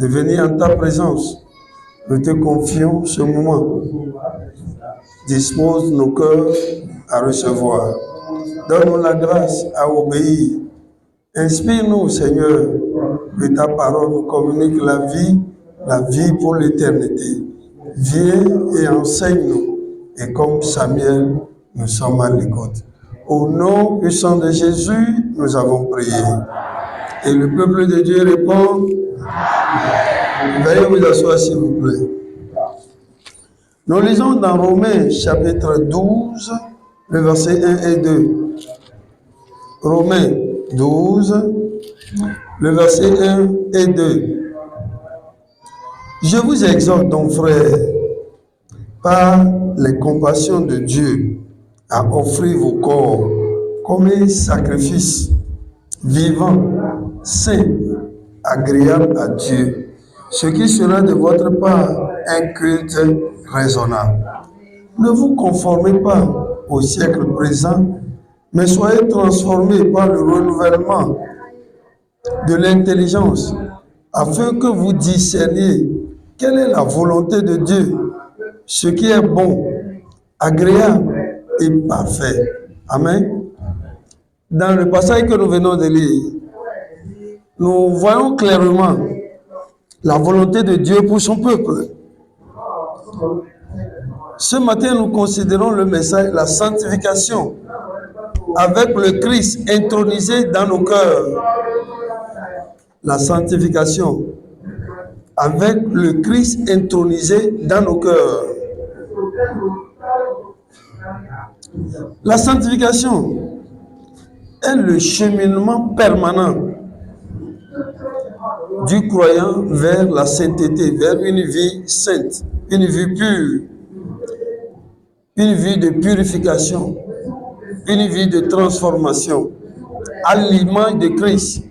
de venir en ta présence. Nous te confions ce moment. Dispose nos cœurs à recevoir. Donne-nous la grâce à obéir. Inspire-nous, Seigneur, que ta parole nous communique la vie pour l'éternité. Viens et enseigne-nous. Et comme Samuel, nous sommes à l'écoute. Au nom puissant de Jésus, nous avons prié. Et le peuple de Dieu répond. Veuillez vous asseoir, s'il vous plaît. Nous lisons dans Romains chapitre 12, le verset 1 et 2. Romains 12, le verset 1 et 2. Je vous exhorte donc, frères, par les compassions de Dieu, à offrir vos corps comme un sacrifice vivant, saint, agréable à Dieu, ce qui sera de votre part un culte raisonnable. Ne vous conformez pas au siècle présent, mais soyez transformés par le renouvellement de l'intelligence, afin que vous discerniez quelle est la volonté de Dieu, ce qui est bon, agréable et parfait. Amen. Dans le passage que nous venons de lire, nous voyons clairement la volonté de Dieu pour son peuple. Ce matin, nous considérons le message, la sanctification, avec le Christ intronisé dans nos cœurs. La sanctification, avec le Christ intronisé dans nos cœurs. La sanctification est le cheminement permanent du croyant vers la sainteté, vers une vie sainte, une vie pure, une vie de purification, une vie de transformation, à l'image de Christ.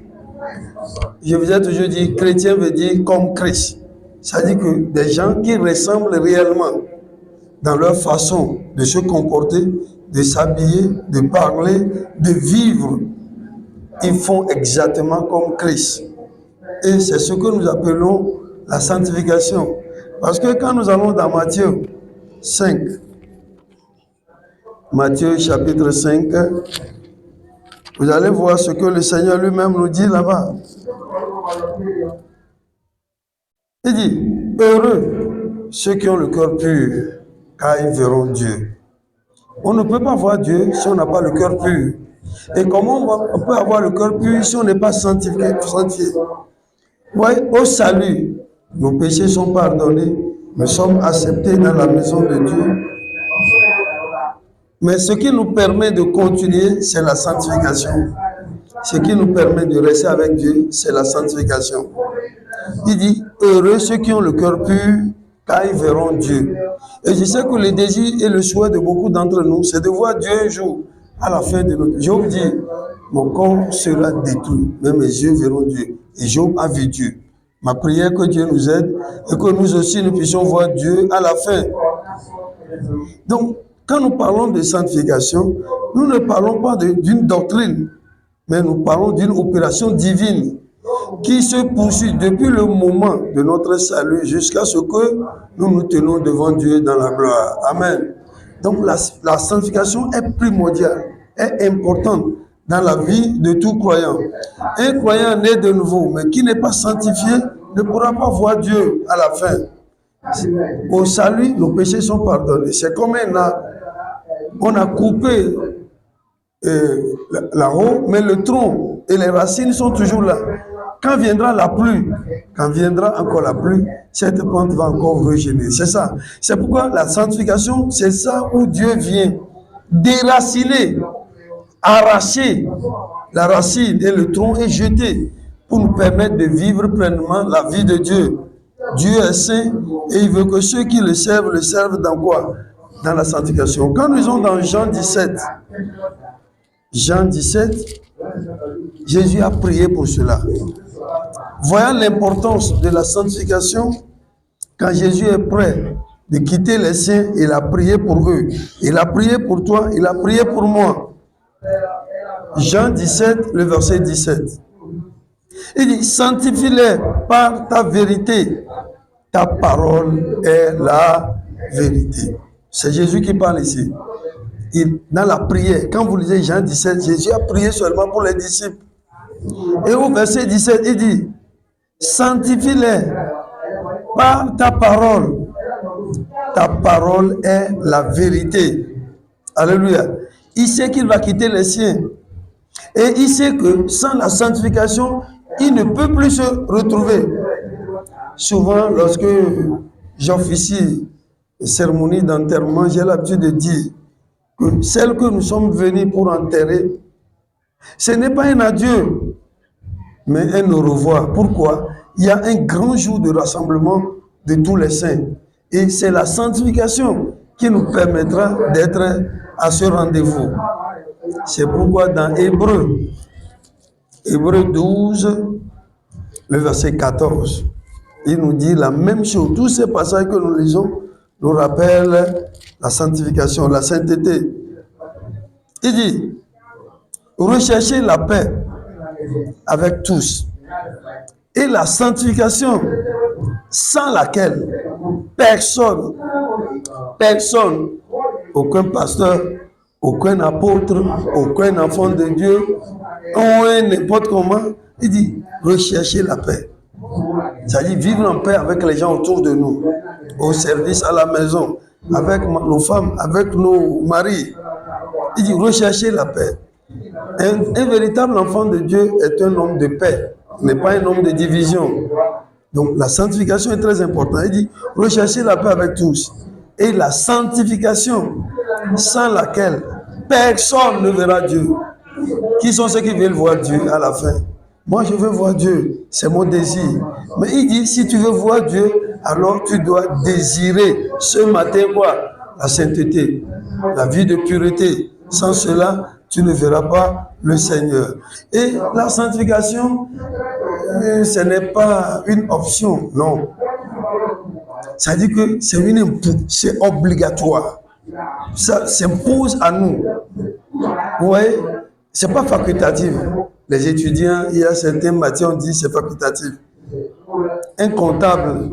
Je vous ai toujours dit, chrétien veut dire comme Christ. C'est-à-dire que des gens qui ressemblent réellement dans leur façon de se comporter, de s'habiller, de parler, de vivre, ils font exactement comme Christ. Et c'est ce que nous appelons la sanctification. Parce que quand nous allons dans Matthieu 5, Matthieu chapitre 5, vous allez voir ce que le Seigneur lui-même nous dit là-bas. Il dit, heureux ceux qui ont le cœur pur, car ils verront Dieu. On ne peut pas voir Dieu si on n'a pas le cœur pur. Et comment on peut avoir le cœur pur si on n'est pas sanctifié? Oui, au salut, nos péchés sont pardonnés, nous sommes acceptés dans la maison de Dieu. Mais ce qui nous permet de continuer, c'est la sanctification. Ce qui nous permet de rester avec Dieu, c'est la sanctification. Il dit, heureux ceux qui ont le cœur pur, car ils verront Dieu. Et je sais que le désir et le souhait de beaucoup d'entre nous, c'est de voir Dieu un jour, à la fin de notre vie. Job dit, mon corps sera détruit, mais mes yeux verront Dieu. Et Job a vu Dieu. Ma prière que Dieu nous aide et que nous aussi nous puissions voir Dieu à la fin. Donc, quand nous parlons de sanctification, nous ne parlons pas d'une doctrine, mais nous parlons d'une opération divine qui se poursuit depuis le moment de notre salut jusqu'à ce que nous nous tenons devant Dieu dans la gloire. Amen. Donc la sanctification est primordiale, est importante dans la vie de tout croyant. Un croyant né de nouveau, mais qui n'est pas sanctifié, ne pourra pas voir Dieu à la fin. Au salut, nos péchés sont pardonnés. C'est comme un arbre. On a coupé là-haut, mais le tronc et les racines sont toujours là. Quand viendra la pluie, quand viendra encore la pluie, cette plante va encore régénérer. C'est ça. C'est pourquoi la sanctification, c'est ça où Dieu vient déraciner, arracher la racine et le tronc et jeter pour nous permettre de vivre pleinement la vie de Dieu. Dieu est saint et il veut que ceux qui le servent dans quoi? Dans la sanctification. Quand nous sommes dans Jean 17, Jésus a prié pour cela. Voyant l'importance de la sanctification, quand Jésus est prêt de quitter les siens, il a prié pour eux. Il a prié pour toi, il a prié pour moi. Jean 17, le verset 17. Il dit, sanctifie-les par ta vérité. Ta parole est la vérité. C'est Jésus qui parle ici. Dans la prière, quand vous lisez Jean 17, Jésus a prié seulement pour les disciples. Et au verset 17, il dit, sanctifie-les par ta parole. Ta parole est la vérité. Alléluia. Il sait qu'il va quitter les siens. Et il sait que sans la sanctification, il ne peut plus se retrouver. Souvent, lorsque j'officie les cérémonies d'enterrement, j'ai l'habitude de dire que celle que nous sommes venus pour enterrer, ce n'est pas un adieu, mais un au revoir. Pourquoi? Il y a un grand jour de rassemblement de tous les saints. Et c'est la sanctification qui nous permettra d'être à ce rendez-vous. C'est pourquoi dans Hébreux 12, le verset 14, il nous dit la même chose. Tous ces passages que nous lisons nous rappellent la sanctification, la sainteté. Il dit, recherchez la paix avec tous et la sanctification sans laquelle personne, aucun pasteur, aucun apôtre, aucun enfant de Dieu, ou n'importe comment, il dit, recherchez la paix. C'est-à-dire vivre en paix avec les gens autour de nous, au service, à la maison, avec nos femmes, avec nos maris. Il dit, recherchez la paix. Un véritable enfant de Dieu est un homme de paix, n'est pas un homme de division. Donc la sanctification est très importante. Il dit, recherchez la paix avec tous. Et la sanctification, sans laquelle personne ne verra Dieu. Qui sont ceux qui veulent voir Dieu à la fin? Moi, je veux voir Dieu. C'est mon désir. Mais il dit, si tu veux voir Dieu, alors tu dois désirer ce matin quoi? La sainteté, la vie de pureté. Sans cela, tu ne verras pas le Seigneur. Et la sanctification, ce n'est pas une option, non. Ça dit que c'est obligatoire. Ça s'impose à nous. Vous voyez, c'est pas facultatif. Les étudiants, il y a certaines matières, on dit c'est facultatif. Un comptable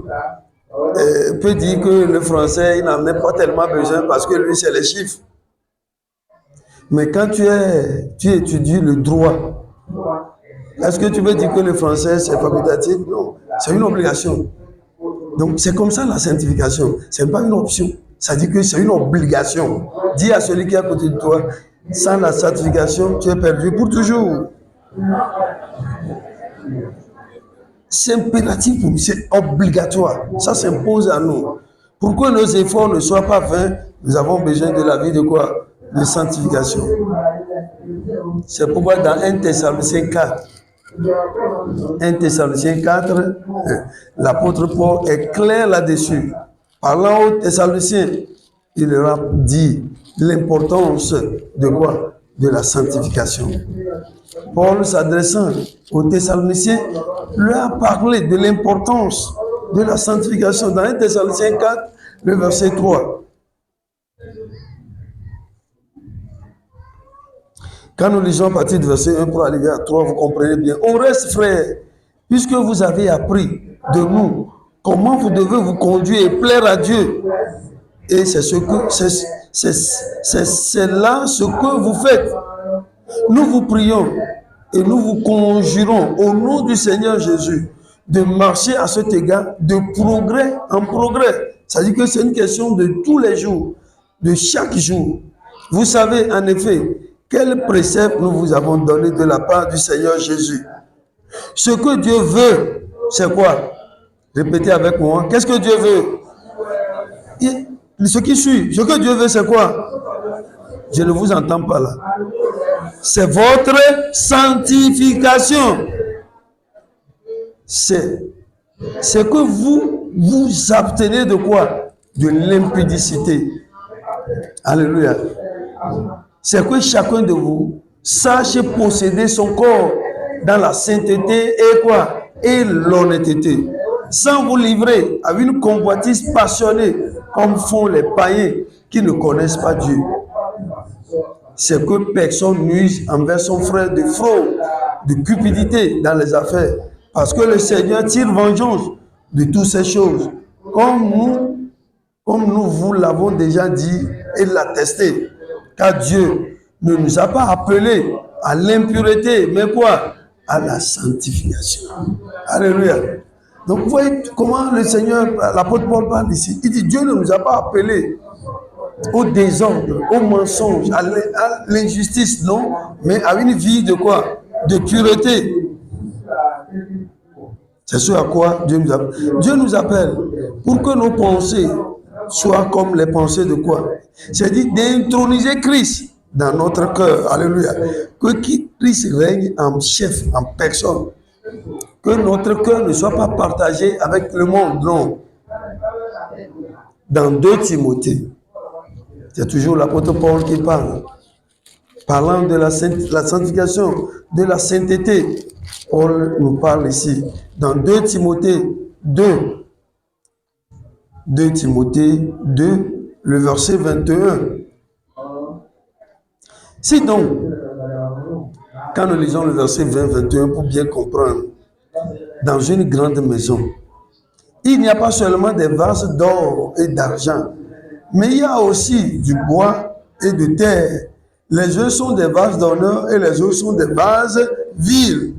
peut dire que le français, il n'en a pas tellement besoin parce que lui, c'est les chiffres. Mais quand tu étudies le droit, est-ce que tu veux dire que le français, c'est facultatif? Non, c'est une obligation. Donc, c'est comme ça la sanctification. Ce n'est pas une option. Ça dit que c'est une obligation. Dis à celui qui est à côté de toi, sans la sanctification, tu es perdu pour toujours. C'est impératif pour nous, c'est obligatoire. Ça s'impose à nous. Pour que nos efforts ne soient pas vains, nous avons besoin de la vie de quoi? De sanctification. C'est pourquoi dans 1 Thessaloniciens 4, l'apôtre Paul est clair là-dessus. Parlant aux Thessaloniciens, il leur a dit l'importance de quoi? De la sanctification. Paul, s'adressant aux Thessaloniciens, leur a parlé de l'importance de la sanctification. Dans 1 Thessaloniciens 4, le verset 3. Quand nous lisons à partir du verset 1 pour arriver à 3, vous comprenez bien. Au reste, frères, puisque vous avez appris de nous comment vous devez vous conduire et plaire à Dieu, et c'est là ce que vous faites. Nous vous prions et nous vous conjurons au nom du Seigneur Jésus de marcher à cet égard de progrès en progrès. C'est-à-dire que c'est une question de tous les jours, de chaque jour. Vous savez en effet quel précepte nous vous avons donné de la part du Seigneur Jésus. Ce que Dieu veut, c'est quoi? Répétez avec moi. Qu'est-ce que Dieu veut? Ce qui suit, ce que Dieu veut, c'est quoi? Je ne vous entends pas là. C'est votre sanctification. C'est que vous vous abstenez de quoi? De l'impudicité. Alléluia. C'est que chacun de vous sache posséder son corps dans la sainteté et quoi? Et l'honnêteté. Sans vous livrer à une convoitise passionnée comme font les païens qui ne connaissent pas Dieu. C'est que personne nuise envers son frère de fraude, de cupidité dans les affaires. Parce que le Seigneur tire vengeance de toutes ces choses. Comme nous vous l'avons déjà dit et l'attesté. Car Dieu ne nous a pas appelés à l'impureté, mais quoi? À la sanctification. Alléluia. Donc vous voyez comment le Seigneur, l'apôtre Paul parle ici. Il dit Dieu ne nous a pas appelés au désordre, au mensonge, à l'injustice, non, mais à une vie de quoi? De pureté. C'est ce à quoi Dieu nous appelle. Dieu nous appelle pour que nos pensées soient comme les pensées de quoi? C'est-à-dire d'introniser Christ dans notre cœur. Alléluia. Que Christ règne en chef, en personne. Que notre cœur ne soit pas partagé avec le monde, non. Dans 2 Timothée, c'est toujours l'apôtre Paul qui parle. Parlant de la sanctification, de la sainteté, Paul nous parle ici. Dans 2 Timothée 2, 2 Timothée 2, le verset 21. Si donc, quand nous lisons le verset 20-21 pour bien comprendre, dans une grande maison, il n'y a pas seulement des vases d'or et d'argent, mais il y a aussi du bois et de terre. Les uns sont des vases d'honneur et les autres sont des vases vils.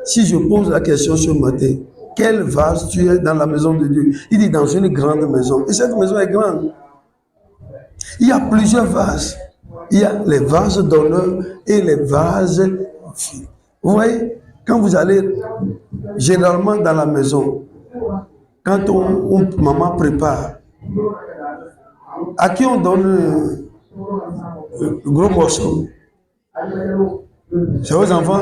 Si je pose la question ce matin, quel vase tu es dans la maison de Dieu? Il dit dans une grande maison. Et cette maison est grande. Il y a plusieurs vases. Il y a les vases d'honneur et les vases vils. Vous voyez, quand vous allez généralement dans la maison, quand maman prépare, à qui on donne le gros morceau? C'est aux enfants?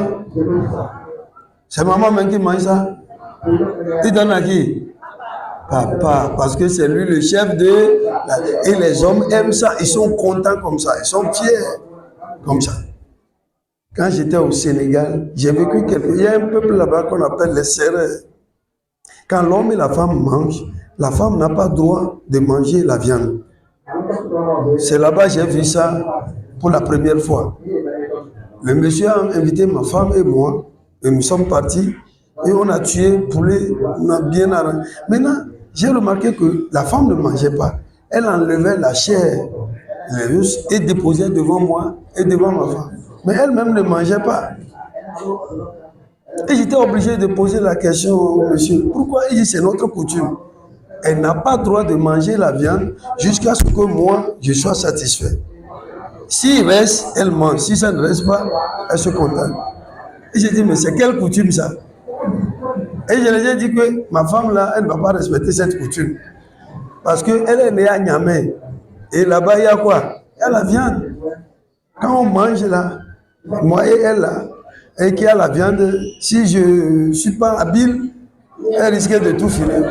C'est maman même qui mange ça? Il donne à qui? Papa, parce que c'est lui le chef et les hommes aiment ça, ils sont contents comme ça, ils sont fiers comme ça. Quand j'étais au Sénégal, j'ai vécu il y a un peuple là-bas qu'on appelle les Sérères. Quand l'homme et la femme mangent, la femme n'a pas droit de manger la viande. C'est là-bas que j'ai vu ça pour la première fois. Le monsieur a invité ma femme et moi, et nous sommes partis, et on a tué poulet, on a bien arrangé. Maintenant, j'ai remarqué que la femme ne mangeait pas. Elle enlevait la chair, les os, et déposait devant moi et devant ma femme. Mais elle-même ne mangeait pas. Et j'étais obligé de poser la question au monsieur. Pourquoi? Il dit c'est notre coutume. Elle n'a pas le droit de manger la viande jusqu'à ce que moi, je sois satisfait. S'il reste, elle mange. Si ça ne reste pas, elle se contente. Et j'ai dit, mais c'est quelle coutume ça? Et je lui ai dit que ma femme là, elle ne va pas respecter cette coutume. Parce qu'elle est née à Niamey. Et là-bas, il y a quoi? Il y a la viande. Quand on mange là, moi et elle là, et qu'il y a la viande, si je ne suis pas habile, elle risque de tout filer.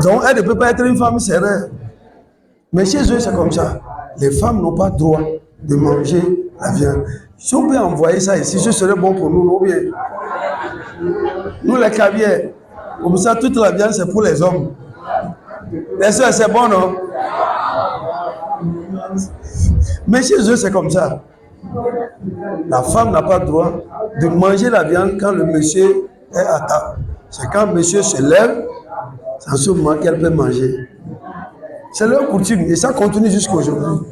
Donc, elle ne peut pas être une femme sérère. Mais chez eux, c'est comme ça. Les femmes n'ont pas le droit de manger la viande. Si on peut envoyer ça ici, ce serait bon pour nous, non bien. Nous, les cavières, comme ça, toute la viande, c'est pour les hommes. Les soeurs, c'est bon, non? Mais chez eux, c'est comme ça. La femme n'a pas le droit de manger la viande quand le monsieur est à table. C'est quand le monsieur se lève, c'est en ce moment qu'elle peut manger. C'est leur coutume et ça continue jusqu'à aujourd'hui.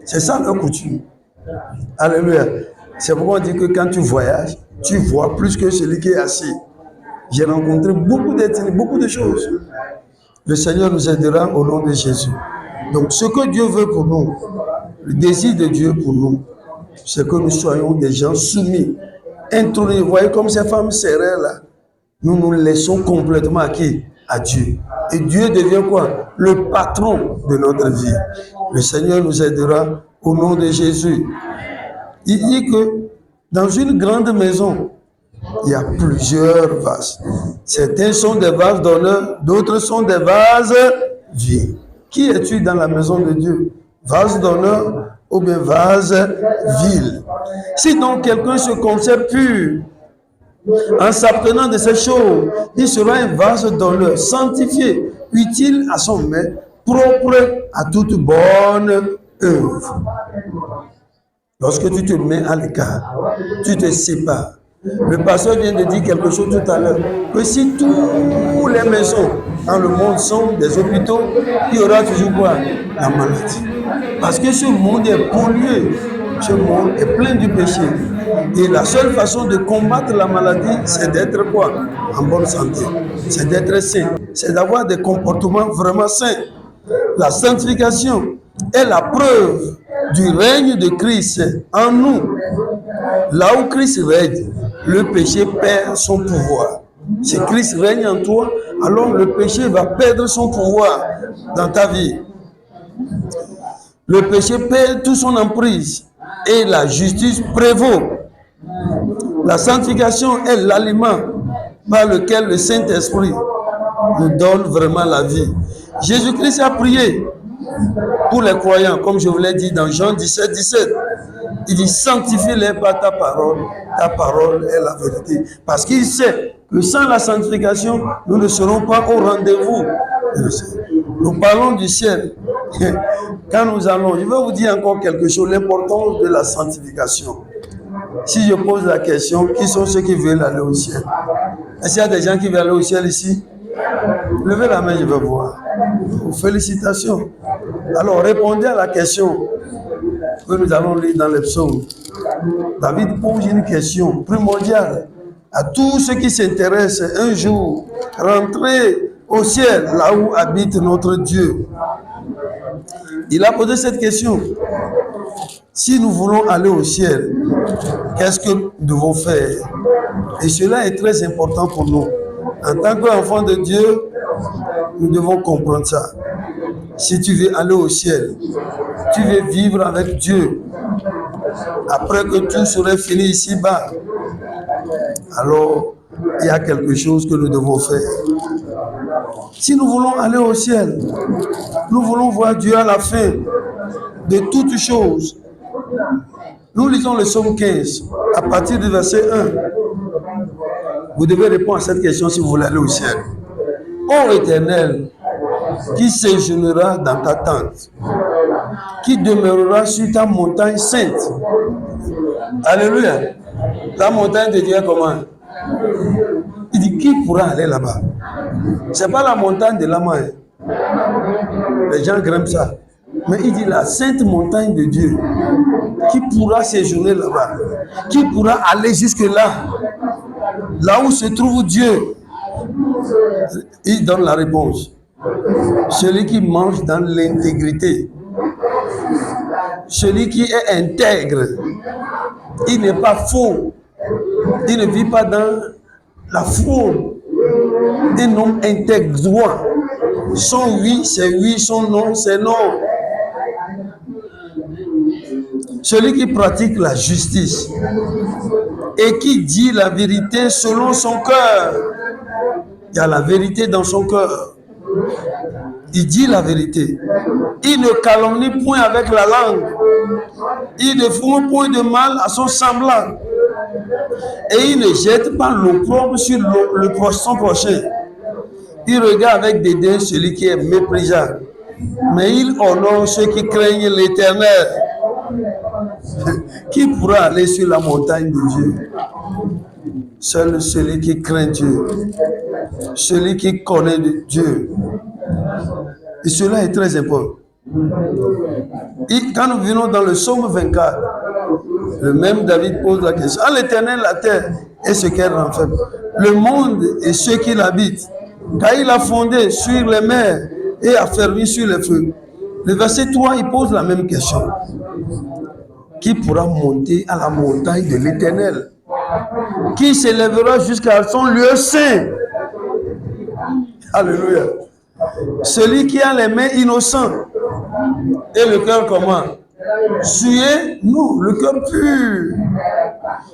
C'est ça leur coutume. Alléluia. C'est pourquoi on dit que quand tu voyages, tu vois plus que celui qui est assis. J'ai rencontré beaucoup d'ethnies, beaucoup de choses. Le Seigneur nous aidera au nom de Jésus. Donc ce que Dieu veut pour nous, le désir de Dieu pour nous, c'est que nous soyons des gens soumis, intronisés. Vous voyez comme ces femmes serrées là, nous nous laissons complètement à qui? À Dieu. Et Dieu devient quoi? Le patron de notre vie. Le Seigneur nous aidera au nom de Jésus. Il dit que dans une grande maison, il y a plusieurs vases. Certains sont des vases d'honneur, d'autres sont des vases vides. Qui es-tu dans la maison de Dieu? Vase d'honneur ou bien vase vil? Si donc quelqu'un se conserve pur, en s'abstenant de ces choses, il sera un vase d'honneur, sanctifié, utile à son maître, propre à toute bonne œuvre. lorsque tu te mets à l'écart, tu te sépares. Le pasteur vient de dire quelque chose tout à l'heure, que si toutes les maisons dans le monde sont des hôpitaux, il y aura toujours quoi? La maladie. Parce que ce monde est pollué, ce monde est plein du péché. Et la seule façon de combattre la maladie, c'est d'être quoi? En bonne santé. C'est d'être sain. C'est d'avoir des comportements vraiment sains. La sanctification est la preuve du règne de Christ en nous. Là où Christ règne, le péché perd son pouvoir. Si Christ règne en toi, alors le péché va perdre son pouvoir dans ta vie. Le péché perd toute son emprise et la justice prévaut. La sanctification est l'aliment par lequel le Saint-Esprit nous donne vraiment la vie. Jésus-Christ a prié pour les croyants, comme je vous l'ai dit dans Jean 17, 17. Il dit, sanctifie-les par ta parole est la vérité. Parce qu'il sait que sans la sanctification, nous ne serons pas au rendez-vous. Nous parlons du ciel. Quand nous allons, je vais vous dire encore quelque chose, l'importance de la sanctification. Si je pose la question, qui sont ceux qui veulent aller au ciel? Est-ce qu'il y a des gens qui veulent aller au ciel ici? Levez la main, je vais voir. Félicitations. Alors, répondez à la question que nous allons lire dans les psaumes. David pose une question primordiale à tous ceux qui s'intéressent un jour, rentrer au ciel, là où habite notre Dieu. Il a posé cette question. Si nous voulons aller au ciel, qu'est-ce que nous devons faire? Et cela est très important pour nous. En tant qu'enfants de Dieu, nous devons comprendre ça. Si tu veux aller au ciel, tu veux vivre avec Dieu, après que tout serait fini ici-bas, alors il y a quelque chose que nous devons faire. Si nous voulons aller au ciel, nous voulons voir Dieu à la fin de toutes choses. Nous lisons le psaume 15, à partir du verset 1. Vous devez répondre à cette question si vous voulez aller au ciel. Ô Éternel, qui séjournera dans ta tente, qui demeurera sur ta montagne sainte. Alléluia. La montagne de Dieu est comment? Il dit, qui pourra aller là-bas? Ce n'est pas la montagne de la main. Les gens grimpent ça. Mais il dit la sainte montagne de Dieu. Qui pourra séjourner là-bas? Qui pourra aller jusque-là? Là où se trouve Dieu? Il donne la réponse. Celui qui mange dans l'intégrité. Celui qui est intègre. Il n'est pas faux. Il ne vit pas dans la fraude. Un homme intègre, droit. Son oui, c'est oui. Son non, c'est non. Celui qui pratique la justice et qui dit la vérité selon son cœur. Il y a la vérité dans son cœur. Il dit la vérité. Il ne calomnie point avec la langue. Il ne fait point de mal à son semblant. Et il ne jette pas l'opprobre sur son prochain. Il regarde avec dédain celui qui est méprisable. Mais il honore ceux qui craignent l'Éternel. Qui pourra aller sur la montagne de Dieu? Seul celui qui craint Dieu. Celui qui connaît Dieu. Et cela est très important. Et quand nous venons dans le psaume 24, le même David pose la question. À l'Éternel, la terre et ce qu'elle renferme, le monde et ceux qui l'habitent, car il a fondé sur les mers et a fermé sur les feux. Le verset 3, il pose la même question. Qui pourra monter à la montagne de l'Éternel? Qui s'élèvera jusqu'à son lieu saint? Alléluia. Celui qui a les mains innocentes et le cœur comment? Souillé? Non, le cœur pur.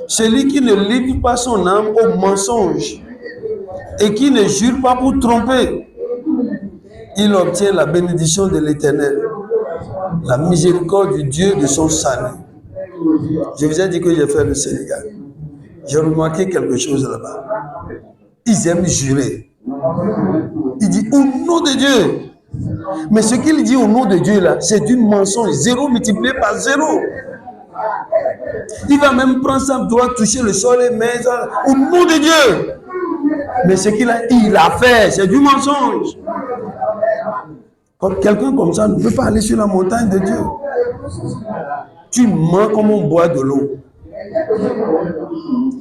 Celui qui ne livre pas son âme au mensonge et qui ne jure pas pour tromper, il obtient la bénédiction de l'Éternel, la miséricorde du Dieu de son salut. Je vous ai dit que j'ai fait le Sénégal. J'ai remarqué quelque chose là-bas. Ils aiment jurer. Il dit au nom de Dieu. Mais ce qu'il dit au nom de Dieu là, c'est du mensonge. 0 multiplié par 0. Il va même prendre sa doigt, toucher le sol et mettre au nom de Dieu. Mais ce qu'il a fait, c'est du mensonge. Quelqu'un comme ça ne peut pas aller sur la montagne de Dieu. Tu mens comme on boit de l'eau.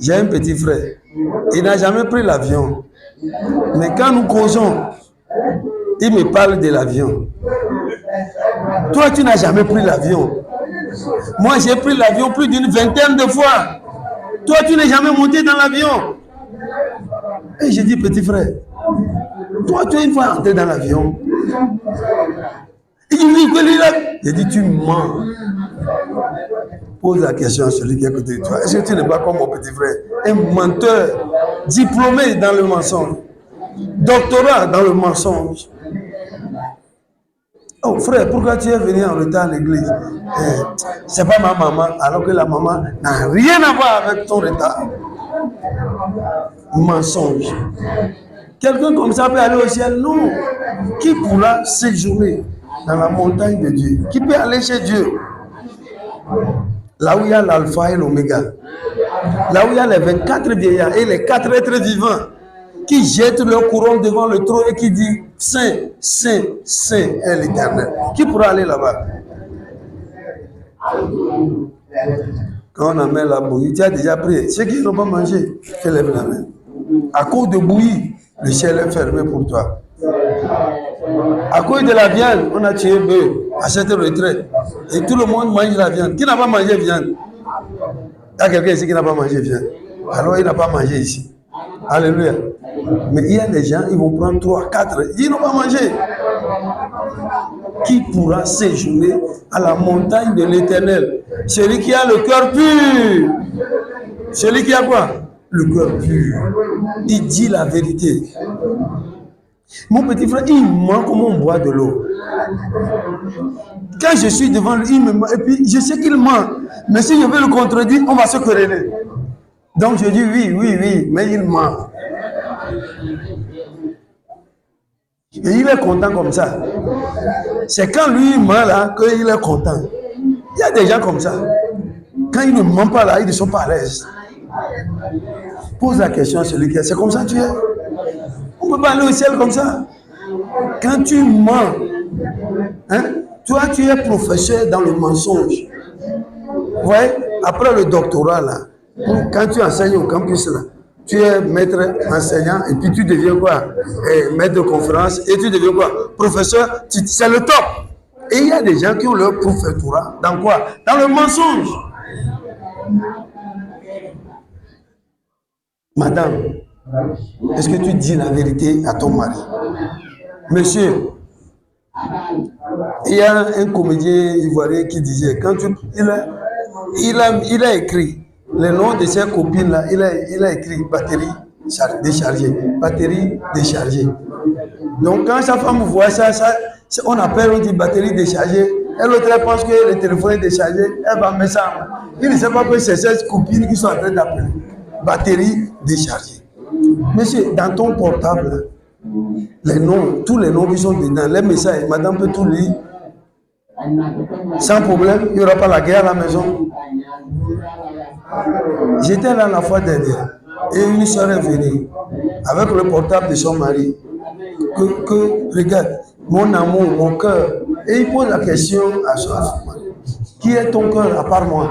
J'ai un petit frère. Il n'a jamais pris l'avion. Mais quand nous causons, il me parle de l'avion. Toi, tu n'as jamais pris l'avion. Moi, j'ai pris l'avion plus d'une vingtaine de fois. Toi, tu n'es jamais monté dans l'avion. Et j'ai dit, petit frère, toi, tu es une fois entré dans l'avion. Il dit, oui, j'ai dit, tu mens. Pose la question à celui qui est à côté de toi. Est-ce que tu n'es pas comme mon petit frère? Un menteur, diplômé dans le mensonge, doctorat dans le mensonge. Oh frère, pourquoi tu es venu en retard à l'église? C'est pas ma maman, alors que la maman n'a rien à voir avec ton retard. Mensonge. Quelqu'un comme ça peut aller au ciel? Non. Qui pourra séjourner dans la montagne de Dieu? Qui peut aller chez Dieu? Là où il y a l'alpha et l'oméga. Là où il y a les 24 vieillards et les 4 êtres vivants qui jettent leur couronne devant le trône et qui disent Saint, Saint, Saint est l'Éternel. Qui pourra aller là-bas? Quand on amène la bouillie, tu as déjà prié. Ceux qui n'ont pas mangé, tu lèves la main. À cause de bouillie, le ciel est fermé pour toi. À cause de la viande, on a tué bœuf à cette retraite. Et tout le monde mange la viande. Qui n'a pas mangé viande? Il y a quelqu'un ici qui n'a pas mangé viande. Alors il n'a pas mangé ici. Alléluia. Mais il y a des gens, ils vont prendre 3, 4. Ils n'ont pas mangé. Qui pourra séjourner à la montagne de l'Éternel? Celui qui a le cœur pur. Celui qui a quoi? Le cœur pur. Il dit la vérité. Mon petit frère, il ment comme on boit de l'eau. Quand je suis devant lui, il me ment. Et puis, je sais qu'il ment. Mais si je veux le contredire, on va se quereller. Donc, je dis oui, mais il ment. Et il est content comme ça. C'est quand lui ment là qu'il est content. Il y a des gens comme ça. Quand il ne ment pas là, ils ne sont pas à l'aise. Pose la question à celui qui est. C'est comme ça que tu es. On ne peut pas aller au ciel comme ça. Quand tu mens, hein, toi tu es professeur dans le mensonge. Vous voyez, après le doctorat là, quand tu enseignes au campus là, tu es maître enseignant et puis tu deviens quoi? Maître de conférence et tu deviens quoi? Professeur, c'est le top. Et il y a des gens qui ont leur professorat dans quoi? Dans le mensonge. Madame, est-ce que tu dis la vérité à ton mari? Monsieur, il y a un comédien ivoirien qui disait, il a écrit le nom de ses copines là, il a écrit batterie déchargée, batterie déchargée. Donc quand sa femme voit ça, on appelle, on dit batterie déchargée. Et l'autre elle pense que le téléphone est déchargé, elle va mettre ça. Il ne sait pas que c'est ses copines qui sont en train d'appeler. Batterie déchargée. Monsieur, dans ton portable, les noms, tous les noms qui sont dedans, les messages, madame peut tout lire. Sans problème, il n'y aura pas la guerre à la maison. J'étais là la fois dernière et une soeur est venue avec le portable de son mari. Regarde, mon amour, mon cœur. Et il pose la question à son mari. Qui est ton cœur à part moi?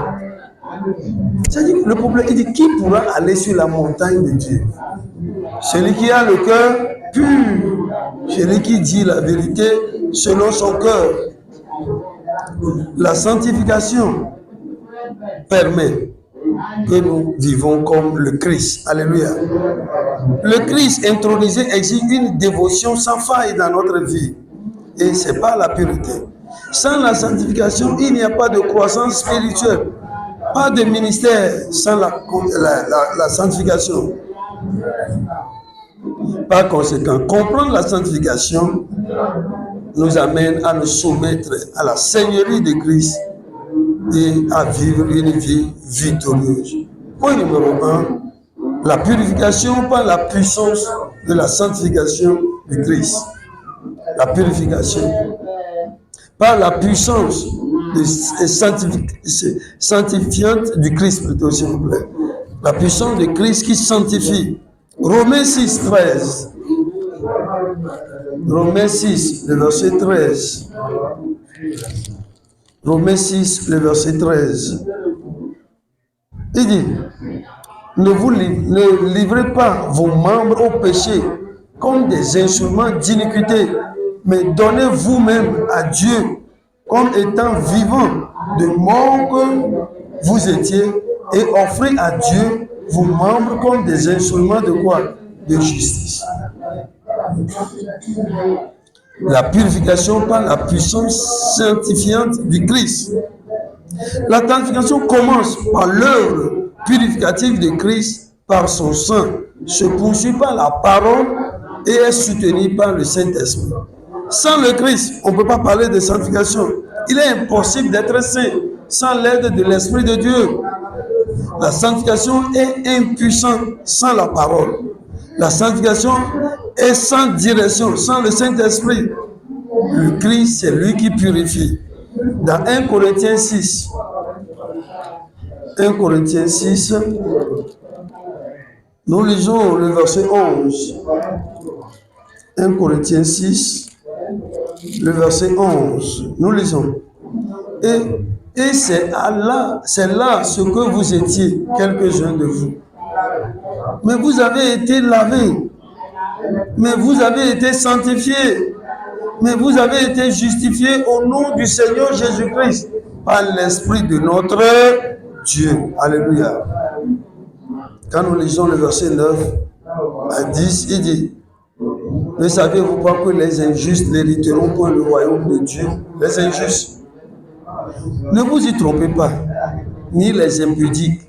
C'est-à-dire le problème, il dit, qui pourra aller sur la montagne de Dieu? Celui qui a le cœur pur, celui qui dit la vérité selon son cœur. La sanctification permet que nous vivons comme le Christ. Alléluia. Le Christ intronisé exige une dévotion sans faille dans notre vie. Et ce n'est pas la pureté. Sans la sanctification, il n'y a pas de croissance spirituelle. Pas de ministère sans la sanctification. Par conséquent, comprendre la sanctification nous amène à nous soumettre à la Seigneurie de Christ et à vivre une vie victorieuse. Point numéro 1, la purification par la puissance de la sanctification de Christ. La purification par la puissance sanctifiante du Christ, plutôt, s'il vous plaît. La puissance de Christ qui sanctifie. Romains 6, 13. Romains 6, le verset 13. Romains 6, le verset 13. Il dit, ne livrez pas vos membres au péché comme des instruments d'iniquité, mais donnez vous-même à Dieu comme étant vivants de mort que vous étiez, et offrez à Dieu vos membres comme des instruments de quoi? De justice. La purification par la puissance sanctifiante du Christ. La sanctification commence par l'œuvre purificative de Christ par son sang, se poursuit par la parole et est soutenue par le Saint-Esprit. Sans le Christ, on ne peut pas parler de sanctification. Il est impossible d'être saint sans l'aide de l'Esprit de Dieu. La sanctification est impuissante sans la parole. La sanctification est sans direction, sans le Saint-Esprit. Le Christ, c'est lui qui purifie. Dans 1 Corinthiens 6, 1 Corinthiens 6, nous lisons le verset 11. 1 Corinthiens 6, le verset 11. Nous lisons. Et c'est là ce que vous étiez, quelques-uns de vous. Mais vous avez été lavés, mais vous avez été sanctifiés, mais vous avez été justifiés au nom du Seigneur Jésus-Christ par l'Esprit de notre Dieu. Alléluia. Quand nous lisons le verset 9 à 10, il dit, ne savez-vous pas que les injustes n'hériteront point le royaume de Dieu? Les injustes. Ne vous y trompez pas, ni les impudiques,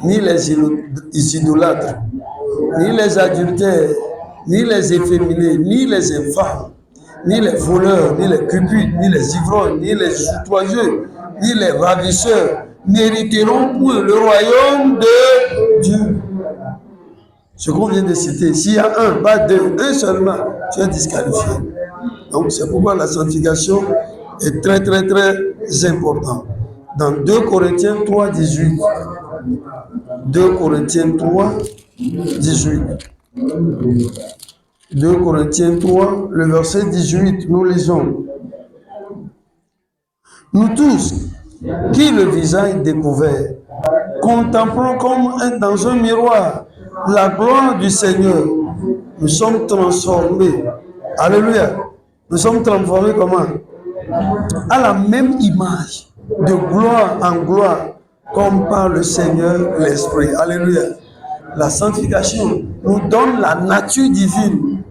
ni les idolâtres, ni les adultères, ni les efféminés, ni les infâmes, ni les voleurs, ni les cupides, ni les ivrognes, ni les outrageux, ni les ravisseurs n'hériteront point le royaume de Dieu. Ce qu'on vient de citer, s'il y a un, pas deux, un seulement, tu es disqualifié. Donc c'est pourquoi la sanctification est très très très important. Dans 2 Corinthiens 3, 18. 2 Corinthiens 3, 18. 2 Corinthiens 3, le verset 18, nous lisons. Nous tous, qui le visage découvert, contemplons comme dans un miroir la gloire du Seigneur, nous sommes transformés. Alléluia. Nous sommes transformés comment? À la même image, de gloire en gloire, comme par le Seigneur l'Esprit. Alléluia. La sanctification nous donne la nature divine,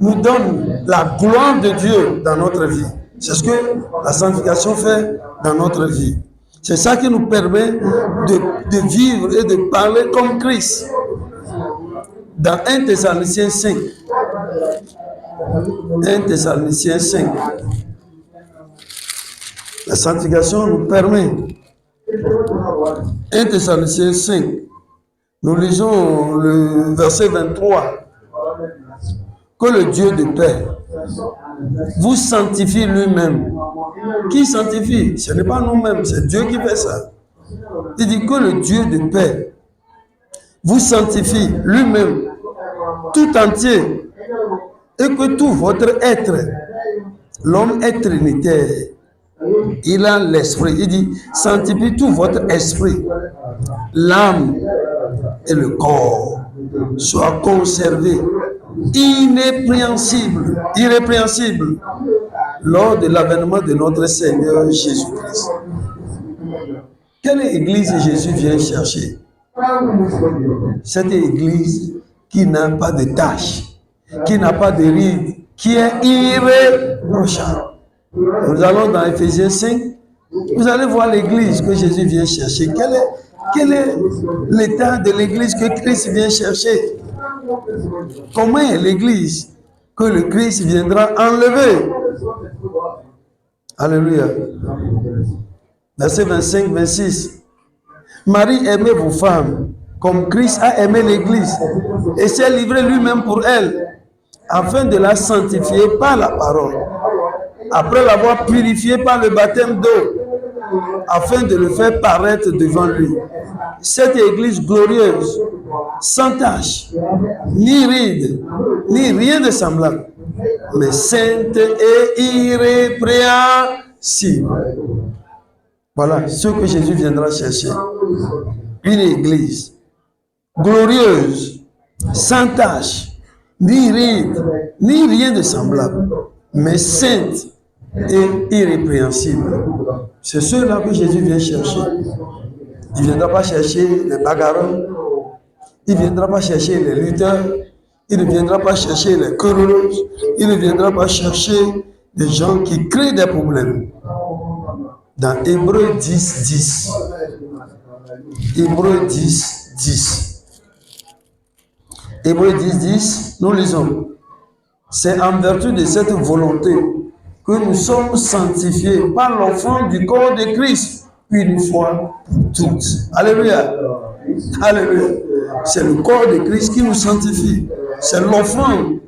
nous donne la gloire de Dieu dans notre vie. C'est ce que la sanctification fait dans notre vie. C'est ça qui nous permet de vivre et de parler comme Christ. Dans 1 Thessaloniciens 5, 1 Thessaloniciens 5, la sanctification nous permet. 1 Thessaloniciens 5, nous lisons le verset 23, que le Dieu de paix vous sanctifie lui-même. Qui sanctifie? Ce n'est pas nous-mêmes, c'est Dieu qui fait ça. Il dit que le Dieu de paix vous sanctifie lui-même tout entier, et que tout votre être, l'homme est trinitaire, il a l'esprit, il dit sanctifie tout votre esprit, l'âme et le corps soient conservés irrépréhensibles lors de l'avènement de notre Seigneur Jésus-Christ. Quelle église Jésus vient chercher? Cette église qui n'a pas de tâches, qui n'a pas de rides, qui est irréprochable. Nous allons dans Ephésiens 5, vous allez voir l'église que Jésus vient chercher. Quel est l'état de l'église que Christ vient chercher? Comment est l'église que le Christ viendra enlever? Alléluia. Verset 25, 26. Marie, aimez vos femmes, comme Christ a aimé l'église, et s'est livré lui-même pour elle, afin de la sanctifier par la parole, après l'avoir purifié par le baptême d'eau, afin de le faire paraître devant lui. Cette église glorieuse, sans tache, ni ride, ni rien de semblable, mais sainte et irrépréhensible. Voilà ce que Jésus viendra chercher. Une église glorieuse, sans tache, ni ride, ni rien de semblable, mais sainte et irrépréhensible. C'est ceux-là que Jésus vient chercher. Il ne viendra pas chercher les bagarreurs, il ne viendra pas chercher les lutteurs, il ne viendra pas chercher les querelleurs, il ne viendra pas chercher des gens qui créent des problèmes. Dans Hébreux 10, 10. Hébreux 10, 10. Hébreux 10, 10, nous lisons. C'est en vertu de cette volonté que nous sommes sanctifiés par l'offrande du corps de Christ, une fois pour toutes. Alléluia. Alléluia. C'est le corps de Christ qui nous sanctifie. C'est l'offrande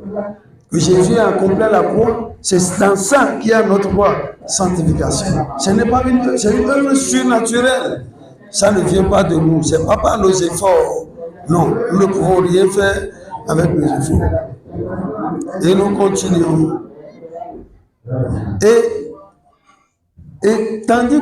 que Jésus a accompli à la croix. C'est dans ça qu'il y a notre sanctification. Ce n'est pas une œuvre surnaturelle. Ça ne vient pas de nous. Ce n'est pas par nos efforts. Non, nous ne pouvons rien faire avec nos efforts. Et nous continuons. Et tandis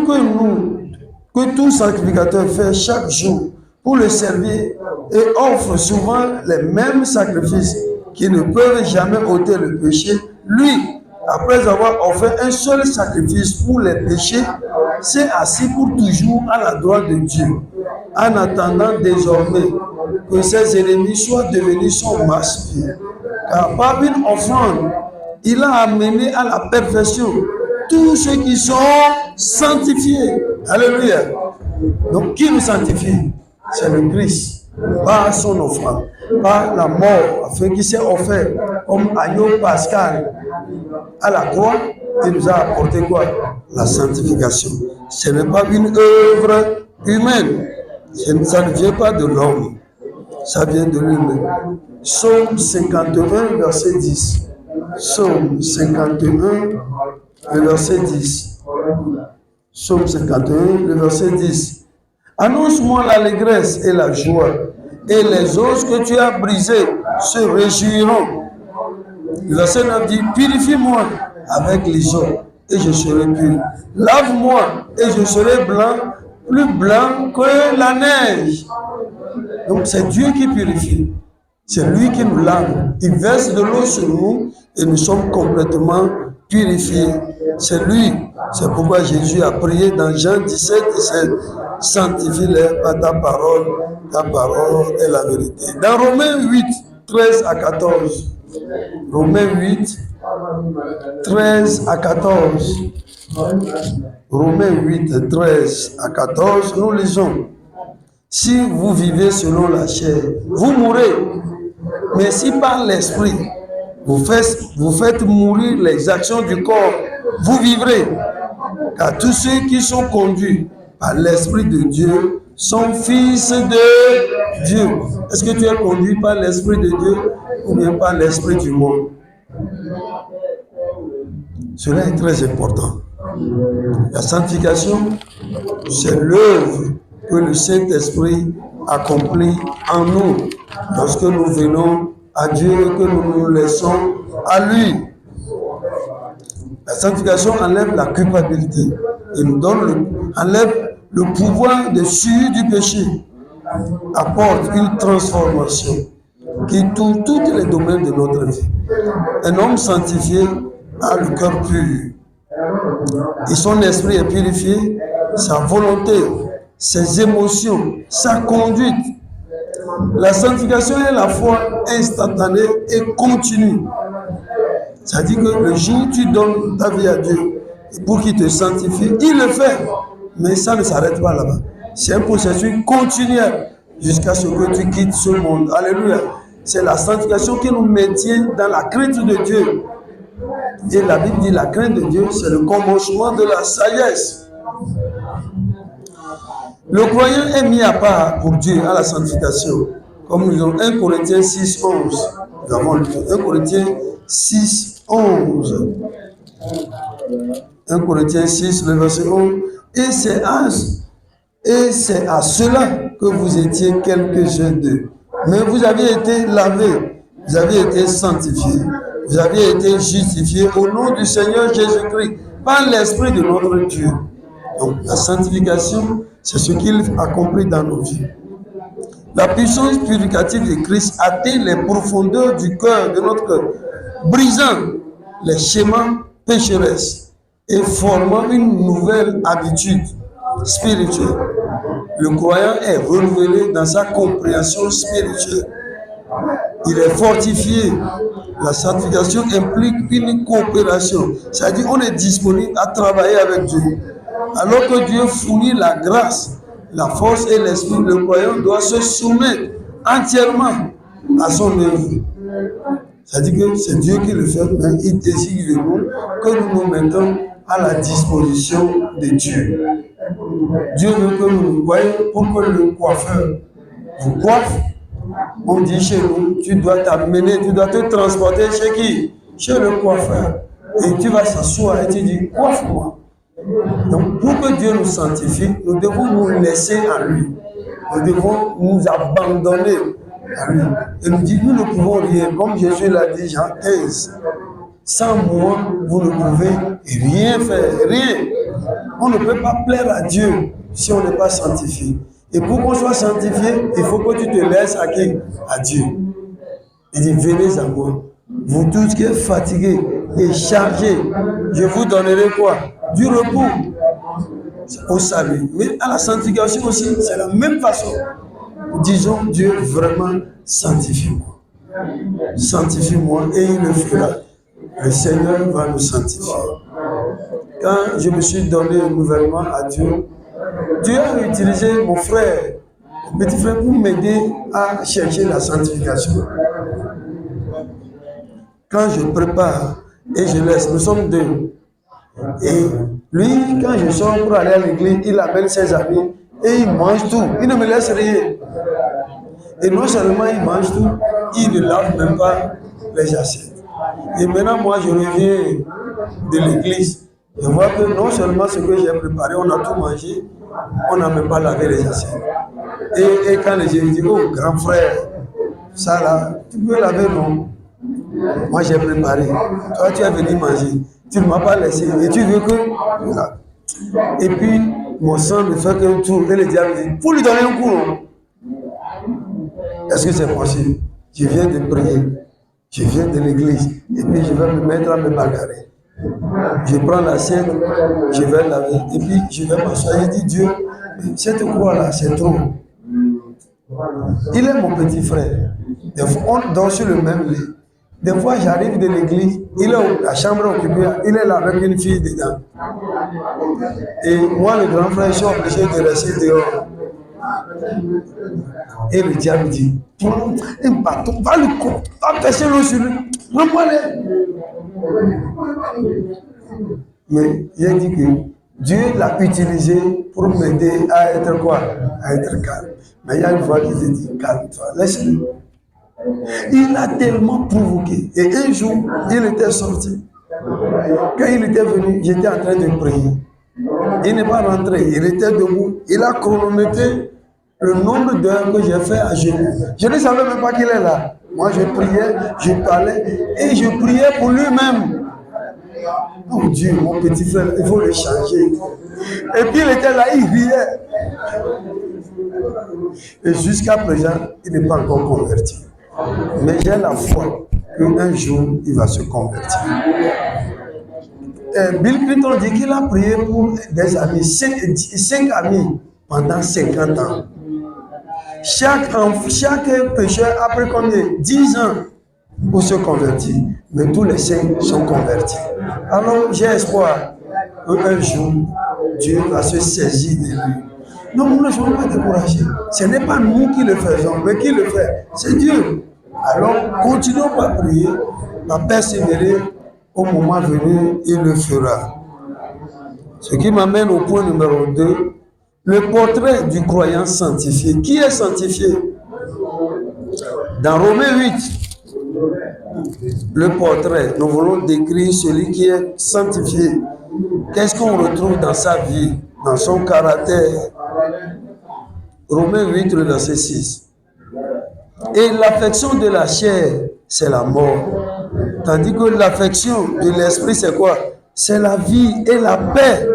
que tout sacrificateur fait chaque jour pour le servir et offre souvent les mêmes sacrifices qui ne peuvent jamais ôter le péché, lui, après avoir offert un seul sacrifice pour les péchés, s'est assis pour toujours à la droite de Dieu, en attendant désormais que ses ennemis soient devenus son marchepied. Car par une offrande, il a amené à la perfection tous ceux qui sont sanctifiés. Alléluia. Donc, qui nous sanctifie? C'est le Christ, par son offrande, par la mort, afin qu'il s'est offert comme agneau pascal à la croix. Il nous a apporté quoi? La sanctification. Ce n'est pas une œuvre humaine. Ça ne vient pas de l'homme. Ça vient de lui-même. Psaume 51, verset 10. Psaume 51, le verset 10. Psaume 51, le verset 10. Annonce-moi l'allégresse et la joie, et les os que tu as brisés se réjouiront. Le verset 9 dit, purifie-moi avec l'hysope, et je serai pur. Lave-moi, et je serai blanc, plus blanc que la neige. Donc c'est Dieu qui purifie. C'est lui qui nous lave. Il verse de l'eau sur nous, et nous sommes complètement purifiés. C'est lui. C'est pourquoi Jésus a prié dans Jean 17, 17. Sanctifie-les par ta parole est la vérité. Dans Romains 8, 13 à 14. Romains 8, 13 à 14. Romains 8, 13 à 14, nous lisons. Si vous vivez selon la chair, vous mourrez. Mais si par l'esprit, vous faites mourir les actions du corps, vous vivrez. Car tous ceux qui sont conduits par l'Esprit de Dieu sont fils de Dieu. Est-ce que tu es conduit par l'Esprit de Dieu ou bien par l'Esprit du monde? Cela est très important. La sanctification, c'est l'œuvre que le Saint-Esprit accomplit en nous lorsque nous venons à Dieu et que nous nous laissons à lui. La sanctification enlève la culpabilité et nous enlève le pouvoir de suie du péché, apporte une transformation qui touche tous les domaines de notre vie. Un homme sanctifié a le cœur pur et son esprit est purifié, sa volonté, ses émotions, sa conduite. La sanctification est à la fois instantanée et continue. C'est-à-dire que le jour où tu donnes ta vie à Dieu pour qu'il te sanctifie, il le fait. Mais ça ne s'arrête pas là-bas. C'est un processus continuel jusqu'à ce que tu quittes ce monde. Alléluia. C'est la sanctification qui nous maintient dans la crainte de Dieu. Et la Bible dit la crainte de Dieu, c'est le commencement de la sagesse. Le croyant est mis à part pour Dieu à la sanctification. Comme nous avons 1 Corinthiens 6, 11. Nous avons 1 Corinthiens 6, 11. 1 Corinthiens 6, le verset 11. Et c'est à cela que vous étiez quelques-uns d'eux. Mais vous aviez été lavés, vous aviez été sanctifiés, vous aviez été justifiés au nom du Seigneur Jésus-Christ, par l'Esprit de notre Dieu. Donc la sanctification, c'est ce qu'il accomplit dans nos vies. La puissance purificative de Christ atteint les profondeurs du cœur, de notre cœur, brisant les schémas pécheresses et formant une nouvelle habitude spirituelle. Le croyant est renouvelé dans sa compréhension spirituelle. Il est fortifié. La sanctification implique une coopération. C'est-à-dire qu'on est disponible à travailler avec Dieu. Alors que Dieu fournit la grâce, la force et l'esprit, le croyant doit se soumettre entièrement à son œuvre. C'est-à-dire que c'est Dieu qui le fait, mais il décide de nous que nous nous mettons à la disposition de Dieu. Dieu veut que nous nous voyions pour que le coiffeur vous coiffe. On dit chez nous, tu dois t'amener, tu dois te transporter chez qui? Chez le coiffeur. Et tu vas s'asseoir et tu dis, coiffe-moi. Donc, pour que Dieu nous sanctifie, nous devons nous laisser à lui. Nous devons nous abandonner à lui. Et nous dire, nous ne pouvons rien. Comme Jésus l'a dit, Jean 15. Sans moi, vous ne pouvez rien faire. Rien. On ne peut pas plaire à Dieu si on n'est pas sanctifié. Et pour qu'on soit sanctifié, il faut que tu te laisses à qui? À Dieu. Il dit, venez à moi. Vous tous qui êtes fatigués et chargés, je vous donnerai quoi? Du repos au salut. Mais à la sanctification aussi, c'est la même façon. Disons, Dieu, vraiment, sanctifie-moi. Sanctifie-moi et il le fera. Le Seigneur va nous sanctifier. Quand je me suis donné nouvellement à Dieu, Dieu a utilisé mon frère, mon petit frère, pour m'aider à chercher la sanctification. Quand je prépare et je laisse, nous sommes deux. Et lui, quand je sors pour aller à l'église, il appelle ses amis et il mange tout. Il ne me laisse rien. Et non seulement il mange tout, il ne lave même pas les assiettes. Et maintenant, moi, je reviens de l'église. Je vois que non seulement ce que j'ai préparé, on a tout mangé, on n'a même pas lavé les assiettes. Et quand les gens disent, oh, grand frère, ça là, tu peux laver, non? Moi, j'ai préparé. Toi, tu es venu manger. Tu ne m'as pas laissé. Et tu veux que... Voilà. Et puis, mon sang me fait qu'un tour. Et le diable dit, faut lui donner un coup, non? Est-ce que c'est possible? Je viens de prier. Je viens de l'église. Et puis, je vais me mettre à me bagarrer. Je prends l'assiette, je vais laver. Et puis, je vais m'asseoir. Je dis, Dieu, cette croix-là, c'est trop. Il est mon petit frère. Des fois, on dort sur le même lit. Des fois, j'arrive de l'église, il est la chambre occupée, il est là avec une fille dedans. Et moi, le grand frère, je suis obligé de rester dehors. Et le diable dit, prends un bâton, va passer l'eau sur lui, rends-moi-le. Mais j'ai dit que Dieu l'a utilisé pour m'aider à être quoi? À être calme. Mais il y a une fois qu'il s'est dit, calme-toi, laisse-le. Il a tellement provoqué. Et un jour, il était sorti. Quand il était venu, j'étais en train de prier. Il n'est pas rentré, il était debout. Il a chronométré le nombre d'heures que j'ai fait à genoux. Je ne savais même pas qu'il est là. Moi, je priais, je parlais et je priais pour lui-même. Oh Dieu, mon petit frère, il faut le changer. Et puis il était là, il riait. Et jusqu'à présent, il n'est pas encore converti. Mais j'ai la foi qu'un jour, il va se convertir. Bill Clinton dit qu'il a prié pour des amis, 5 amis, pendant 50 ans. Chaque pécheur a pris combien? 10 ans pour se convertir. Mais tous les 5 sont convertis. Alors j'ai espoir qu'un jour, Dieu va se saisir de lui. Non, nous ne sommes pas découragés. Ce n'est pas nous qui le faisons, mais qui le fait? C'est Dieu. Alors, continuons à prier, à persévérer. Au moment venu, il le fera. Ce qui m'amène au point numéro 2, le portrait du croyant sanctifié. Qui est sanctifié? Dans Romains 8, le portrait. Nous voulons décrire celui qui est sanctifié. Qu'est-ce qu'on retrouve dans sa vie, dans son caractère? Romains 8, le verset 6. Et l'affection de la chair, c'est la mort. Tandis que l'affection de l'esprit, c'est quoi? C'est la vie et la paix.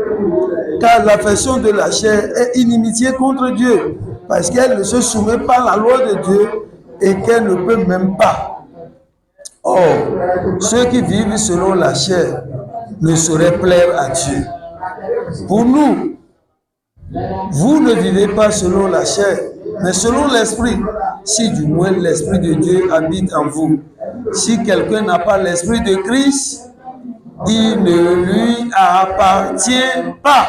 Car l'affection de la chair est inimitié contre Dieu, parce qu'elle ne se soumet pas à la loi de Dieu et qu'elle ne peut même pas. Or, ceux qui vivent selon la chair ne sauraient plaire à Dieu. Pour nous, vous ne vivez pas selon la chair, mais selon l'esprit, si du moins l'esprit de Dieu habite en vous. Si quelqu'un n'a pas l'esprit de Christ, il ne lui appartient pas.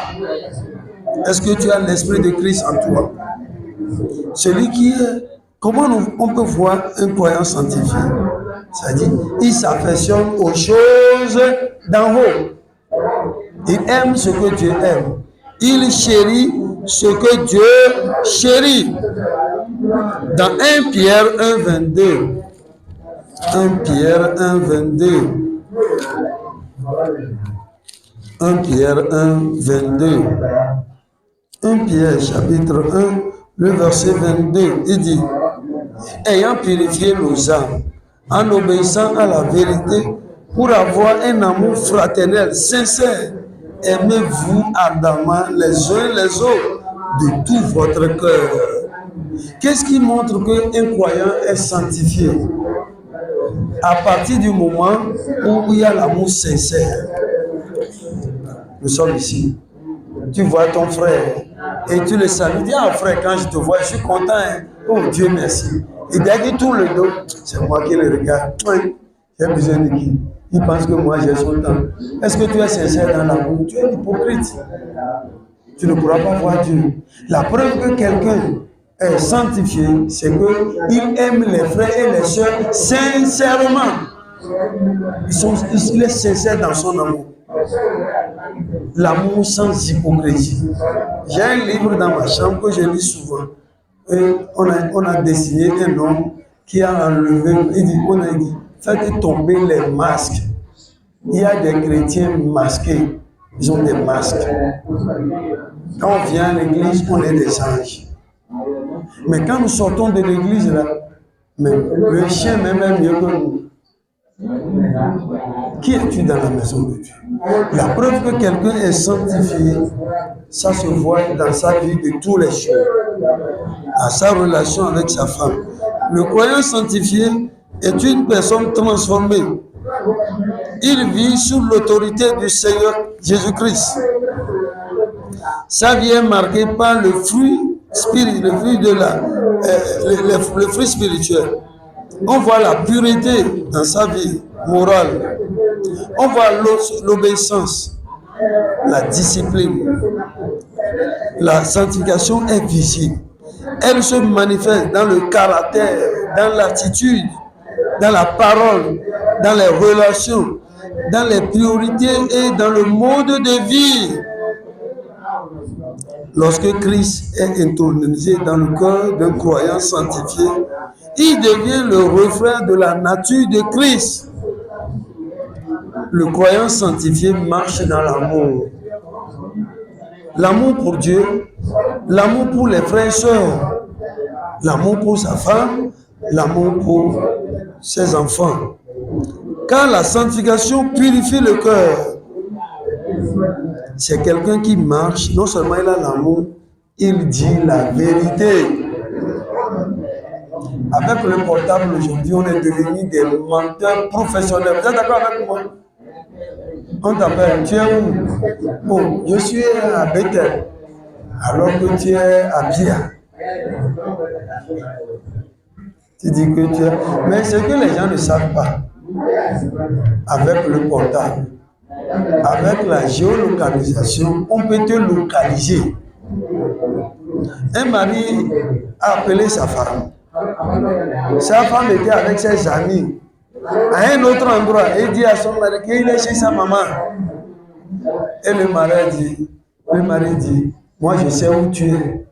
Est-ce que tu as l'esprit de Christ en toi? Celui qui est... Comment on peut voir un croyant sanctifié? C'est-à-dire, il s'affectionne aux choses d'en haut. Il aime ce que Dieu aime. Il chérit ce que Dieu chérit. Dans 1 Pierre 1, 22. 1 Pierre 1, 22. 1 Pierre 1, 22. 1 Pierre chapitre 1, le verset 22, il dit, ayant purifié nos âmes, en obéissant à la vérité, pour avoir un amour fraternel, sincère, aimez-vous ardemment les uns les autres de tout votre cœur. Qu'est-ce qui montre qu'un croyant est sanctifié? À partir du moment où il y a l'amour sincère. Nous sommes ici. Tu vois ton frère et tu le salues. Dis, ah frère, quand je te vois, je suis content. Hein? Oh Dieu merci. Et dès qu'il tourne le dos, c'est moi qui le regarde. J'ai besoin de qui? Il pense que moi j'ai son temps. Est-ce que tu es sincère dans l'amour? Tu es hypocrite. Tu ne pourras pas voir Dieu. La preuve que quelqu'un est sanctifié, c'est qu'il aime les frères et les sœurs sincèrement. Il est sincère dans son amour. L'amour sans hypocrisie. J'ai un livre dans ma chambre que je lis souvent. Et on a dessiné un homme qui a enlevé, on a dit, faites tomber les masques. Il y a des chrétiens masqués. Ils ont des masques. Quand on vient à l'église, on est des anges. Mais quand nous sortons de l'église, là, le chien même est mieux que nous. Qui es-tu dans la maison de Dieu? La preuve que quelqu'un est sanctifié, ça se voit dans sa vie de tous les jours, à sa relation avec sa femme. Le croyant sanctifié est une personne transformée. Il vit sous l'autorité du Seigneur Jésus-Christ. Sa vie est marquée par le fruit spirituel, le fruit spirituel. On voit la pureté dans sa vie morale. On voit l'obéissance, la discipline. La sanctification est visible. Elle se manifeste dans le caractère, dans l'attitude, dans la parole, dans les relations, dans les priorités et dans le mode de vie. Lorsque Christ est intronisé dans le cœur d'un croyant sanctifié, il devient le reflet de la nature de Christ. Le croyant sanctifié marche dans l'amour. L'amour pour Dieu, l'amour pour les frères et sœurs, l'amour pour sa femme, l'amour pour ses enfants. Car la sanctification purifie le cœur. C'est quelqu'un qui marche, non seulement il a l'amour, il dit la vérité. Avec le portable aujourd'hui, on est devenus des menteurs professionnels. Vous êtes d'accord avec moi? On t'appelle, tu es où? Oh, je suis à Bethel, alors que tu es à Bia. Tu dis que tu es... Mais ce que les gens ne savent pas, avec le portable, avec la géolocalisation, on peut te localiser. Un mari a appelé sa femme. Sa femme était avec ses amis à un autre endroit. Il dit à son mari qu'il est chez sa maman. Et le mari dit, moi je sais où tu es.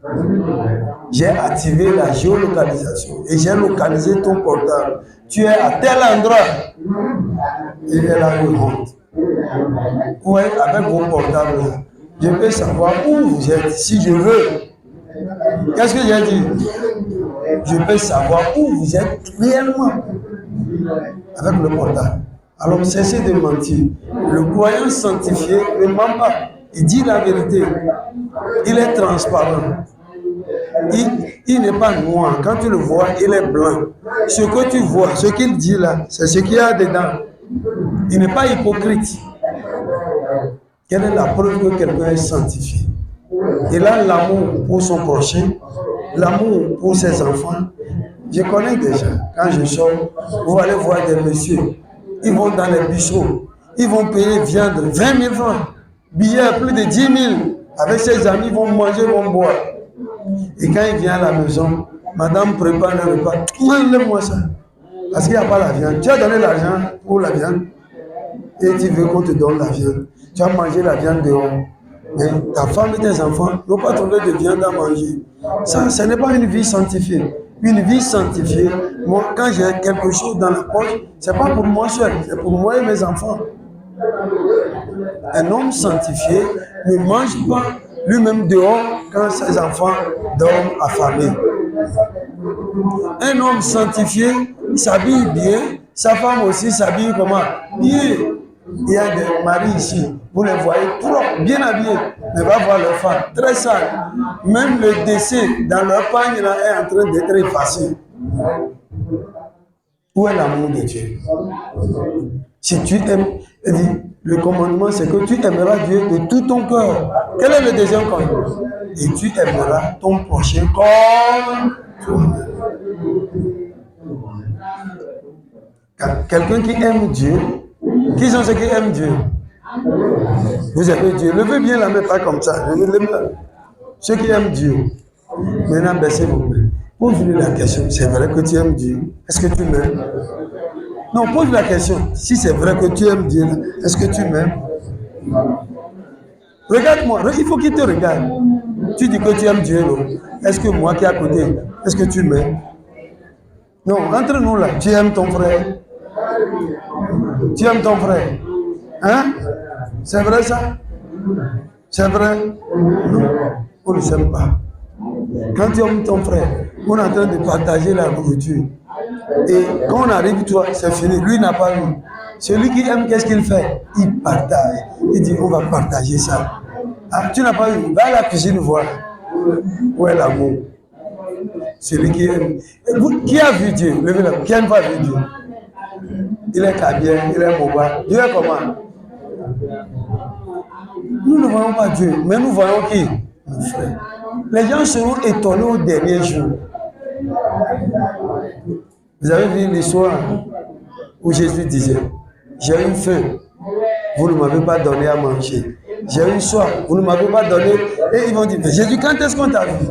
J'ai activé la géolocalisation et j'ai localisé ton portable. tu es à tel endroit. Et elle a une honte. Ouais, avec vos portables, je peux savoir où vous êtes si je veux. Qu'est-ce que j'ai dit? Je peux savoir où vous êtes réellement avec le portable. Alors cessez de mentir. Le croyant sanctifié ne ment pas. Il dit la vérité. Il est transparent. Il n'est pas noir. Quand tu le vois, il est blanc. Ce que tu vois, ce qu'il dit là, c'est ce qu'il y a dedans. Il n'est pas hypocrite. Quelle est la preuve que quelqu'un est sanctifié? Il a l'amour pour son prochain, l'amour pour ses enfants. Je connais déjà, quand je sors, vous allez voir des messieurs, ils vont dans les bistrots, ils vont payer viande 20 000 francs, billets plus de 10 000, avec ses amis, ils vont manger, ils vont boire. Et quand il vient à la maison, madame prépare le repas, enlève-moi ça, parce qu'il n'y a pas la viande. Tu as donné l'argent pour la viande, et tu veux qu'on te donne la viande. Tu as mangé la viande dehors. Mais ta femme et tes enfants n'ont pas trouvé de viande à manger. Ça, ce n'est pas une vie sanctifiée. Une vie sanctifiée, moi, quand j'ai quelque chose dans la poche, ce n'est pas pour moi seul, c'est pour moi et mes enfants. Un homme sanctifié ne mange pas lui-même dehors quand ses enfants dorment affamés. Un homme sanctifié s'habille bien, sa femme aussi s'habille comment? Bien. Il y a des maris ici, vous les voyez propres, bien habillés, mais va voir leur femme, très sale. Même le décès dans leur pagne là, est en train d'être effacé. Où est l'amour de Dieu? Si tu aimes, le commandement c'est que tu aimeras Dieu de tout ton cœur. Quel est le deuxième commandement? Et tu aimeras ton prochain comme toi-même. Quelqu'un qui aime Dieu, qui sont ceux qui aiment Dieu? Vous aimez Dieu. Levez bien la main, pas comme ça. Ceux qui aiment Dieu. Maintenant, baissez vos mains. Pose-lui la question. C'est vrai que tu aimes Dieu? Est-ce que tu m'aimes? Non, pose la question. Si c'est vrai que tu aimes Dieu, est-ce que tu m'aimes? Regarde-moi. Il faut qu'il te regarde. Tu dis que tu aimes Dieu, non? Est-ce que moi qui est à côté, est-ce que tu m'aimes? Non, entre nous là. Tu aimes ton frère? Tu aimes ton frère? Hein? C'est vrai ça? C'est vrai? Non, on ne s'aime pas. Quand tu aimes ton frère, on est en train de partager la nourriture. Et quand on arrive, toi, c'est fini. Lui n'a pas eu. Celui qui aime, qu'est-ce qu'il fait? Il partage. Il dit, on va partager ça. Ah, tu n'as pas eu. Va à la cuisine voir. Où est l'amour? Celui qui aime. Qui a vu Dieu? Levez la main. Qui n'a pas vu Dieu? Il est Kabien, il est Moba. Dieu est comment? Nous ne voyons pas Dieu, mais nous voyons qui? Nos frères. Les gens seront étonnés au dernier jour. Vous avez vu l'histoire où Jésus disait, j'ai eu faim, vous ne m'avez pas donné à manger. J'ai eu soif, vous ne m'avez pas donné. Et ils vont dire, Jésus, quand est-ce qu'on t'a vu?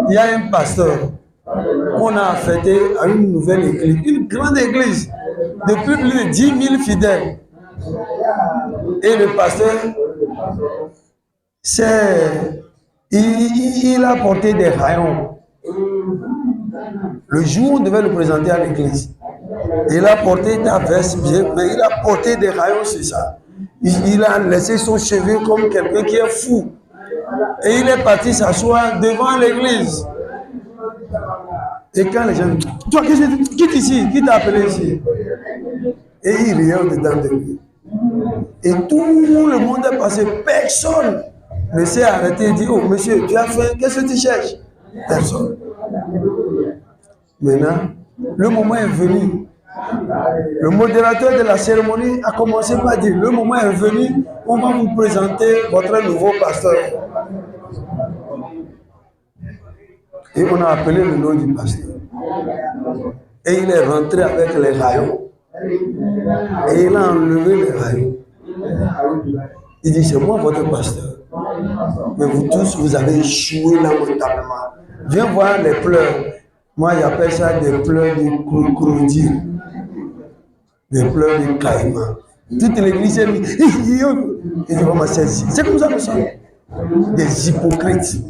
Il y a un pasteur qu'on a affecté à une nouvelle église, une grande église, de plus de 10 000 fidèles. Et le pasteur, il a porté des rayons. Le jour où on devait le présenter à l'église, il a porté ta veste bien, mais il a porté des rayons sur ça. Il a laissé son cheveu comme quelqu'un qui est fou. Et il est parti s'asseoir devant l'église. Et quand les gens disent, toi, quitte ici, qui t'a appelé ici? Et il riait au-dedans de lui. Et tout le monde est passé, personne ne s'est arrêté et dit, oh monsieur, tu as faim, qu'est-ce que tu cherches? Personne. Maintenant, le moment est venu. Le modérateur de la cérémonie a commencé par dire, le moment est venu, on va vous présenter votre nouveau pasteur. Et on a appelé le nom du pasteur. Et il est rentré avec les rayons. Et il a enlevé les rayons. Il dit, c'est moi votre pasteur. Mais vous tous, vous avez échoué lamentablement. Viens voir les pleurs. Moi, j'appelle ça des pleurs de crocodile. Des pleurs de caïman. Toute l'église est mis. Il dit, vraiment, c'est comme ça que nous sommes. Des hypocrites.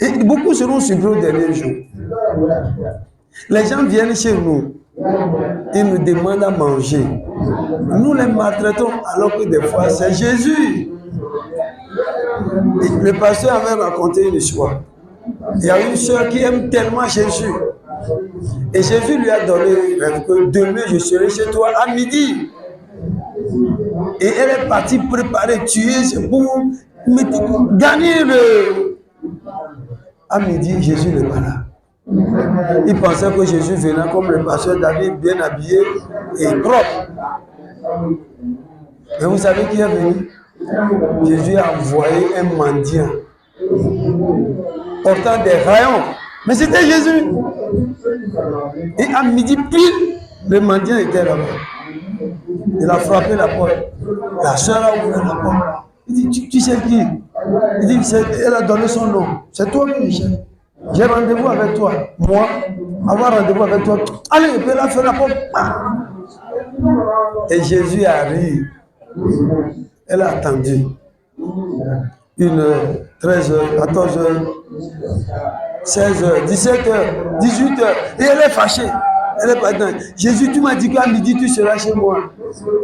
Et beaucoup seront surpris au dernier jour. Les gens viennent chez nous, ils nous demandent à manger. Nous les maltraitons alors que des fois c'est Jésus. Et le pasteur avait raconté une histoire. Il y a une soeur qui aime tellement Jésus. Et Jésus lui a donné que demain je serai chez toi à midi. Et elle est partie préparer, tuer pour gagner le. À midi, Jésus n'est pas là. Il pensait que Jésus venait comme le pasteur David, bien habillé et propre. Mais vous savez qui est venu? Jésus a envoyé un mendiant portant des rayons. Mais c'était Jésus. Et à midi pile, le mendiant était là-bas. Il a frappé la porte. La soeur a ouvert la porte. Il dit, tu sais qui? Il dit, elle a donné son nom. C'est toi, Michel. J'ai rendez-vous avec toi. Moi, avoir rendez-vous avec toi. Allez, elle a fait la porte. Et Jésus a ri. Elle a attendu. 1h, 13h, 14h, 16h, 17h, 18h. Et elle est fâchée. Elle est pas dedans. Jésus, tu m'as dit qu'à midi, tu seras chez moi.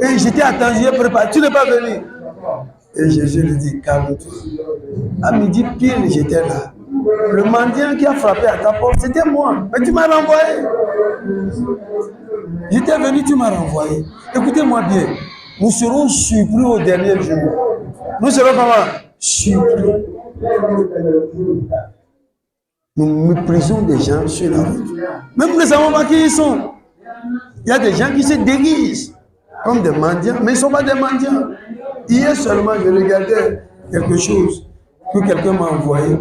Et j'étais attendu, j'ai préparé. Tu n'es pas venu. Et Jésus lui dit, calme-toi. À midi pile, j'étais là. Le mendiant qui a frappé à ta porte, c'était moi. Mais tu m'as renvoyé. J'étais venu, tu m'as renvoyé. Écoutez-moi bien. Nous serons surpris au dernier jour. Nous serons comment? Surpris. Nous méprisons des gens sur la route. Même nous ne savons pas qui ils sont. Il y a des gens qui se déguisent comme des mendiants, mais ils ne sont pas des mendiants. Hier seulement, je regardais quelque chose que quelqu'un m'a envoyé.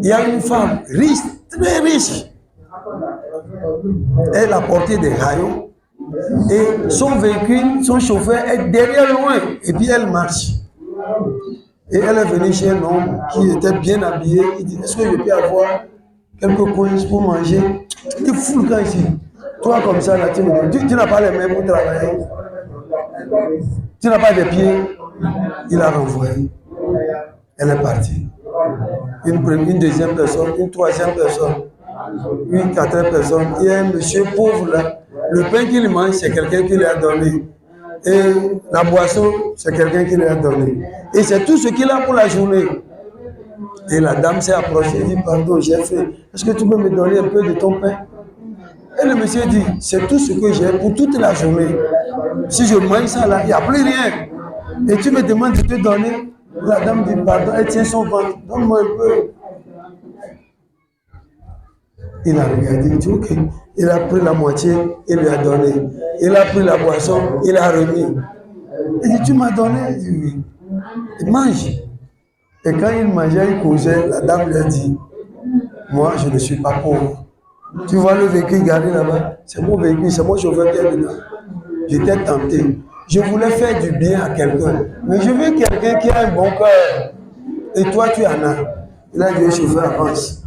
Il y a une femme riche, très riche. Elle a porté des rayons et son véhicule, son chauffeur est derrière loin et puis elle marche. Et elle est venue chez un homme qui était bien habillé. Il dit, est-ce que je peux avoir quelques coins pour manger? Il est fou le gars ici. Toi comme ça, là, tu n'as pas les mains pour travailler. Tu n'as pas de pieds. Il a renvoyé. Elle est partie. Une deuxième personne, une troisième personne, une quatrième personne. Il y a un monsieur pauvre là. Le pain qu'il mange, c'est quelqu'un qui lui a donné. Et la boisson, c'est quelqu'un qui lui a donné. Et c'est tout ce qu'il a pour la journée. Et la dame s'est approchée et dit, pardon, j'ai fait. Est-ce que tu peux me donner un peu de ton pain? Et le monsieur dit, c'est tout ce que j'ai pour toute la journée. Si je mange ça là, il n'y a plus rien. Et tu me demandes de te donner. La dame dit, pardon, elle tient son ventre. Donne-moi un peu. Il a regardé, il dit, ok. Il a pris la moitié, il lui a donné. Il a pris la boisson, il a remis. Il dit, tu m'as donné? Il dit, oui. Il mange. Et quand il mangeait, il causait, la dame lui a dit, moi, je ne suis pas pauvre. Tu vois le véhicule garé là-bas? C'est mon véhicule, c'est mon chauffeur qui est dedans. J'étais tenté. Je voulais faire du bien à quelqu'un. Mais je veux quelqu'un qui a un bon cœur. Et toi, tu en as. Il a dit au chauffeur, avance.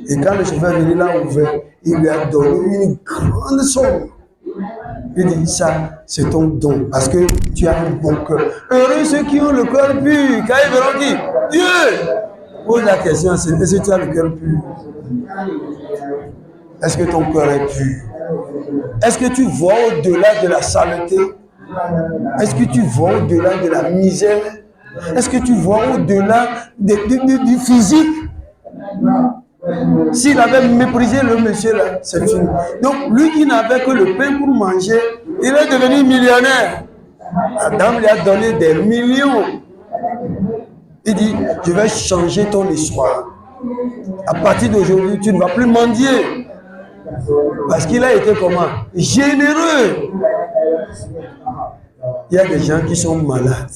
Et quand le chauffeur est venu, il a ouvert. Il lui a donné une grande somme. Il dit, ça, c'est ton don. Parce que tu as un bon cœur. Heureux ceux qui ont le cœur pur. Quand ils verront qui? Dieu! Pose la question, est-ce que tu as le cœur pur? Est-ce que ton cœur est pur? Est-ce que tu vois au-delà de la saleté? Est-ce que tu vois au-delà de la misère? Est-ce que tu vois au-delà du physique? S'il avait méprisé le monsieur là, c'est fini. Donc lui qui n'avait que le pain pour manger, il est devenu millionnaire. La dame lui a donné des millions. Il dit, je vais changer ton histoire. À partir d'aujourd'hui, tu ne vas plus mendier. Parce qu'il a été comment? Généreux. Il y a des gens qui sont malades.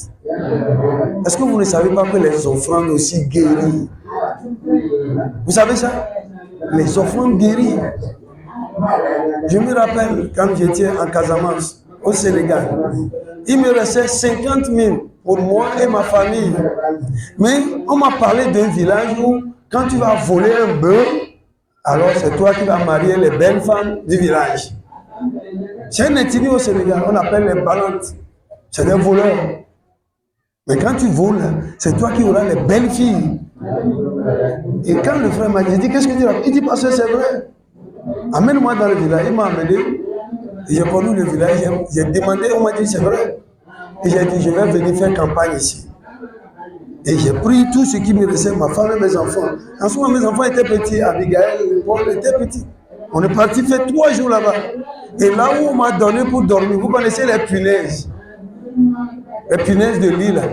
Est-ce que vous ne savez pas que les offrandes aussi guérissent? Vous savez ça? Les offrandes guérissent. Je me rappelle quand j'étais en Casamance, au Sénégal, il me restait 50 000 pour moi et ma famille. Mais on m'a parlé d'un village où quand tu vas voler un bœuf, alors c'est toi qui vas marier les belles femmes du village. C'est un ethnie au Sénégal, on appelle les balantes. C'est des voleurs. Mais quand tu voles, c'est toi qui auras les belles filles. Et quand le frère m'a dit, qu'est-ce que tu as? Il dit, parce que c'est vrai. Amène-moi dans le village. Il m'a amené. J'ai connu le village. J'ai demandé, on m'a dit c'est vrai. Et j'ai dit, je vais venir faire campagne ici. Et j'ai pris tout ce qui me restait, ma femme et mes enfants. En ce moment, mes enfants étaient petits. Abigail, Paul était petit. On est parti faire 3 jours là-bas. Et là où on m'a donné pour dormir, vous connaissez les punaises. Les punaises de lit là.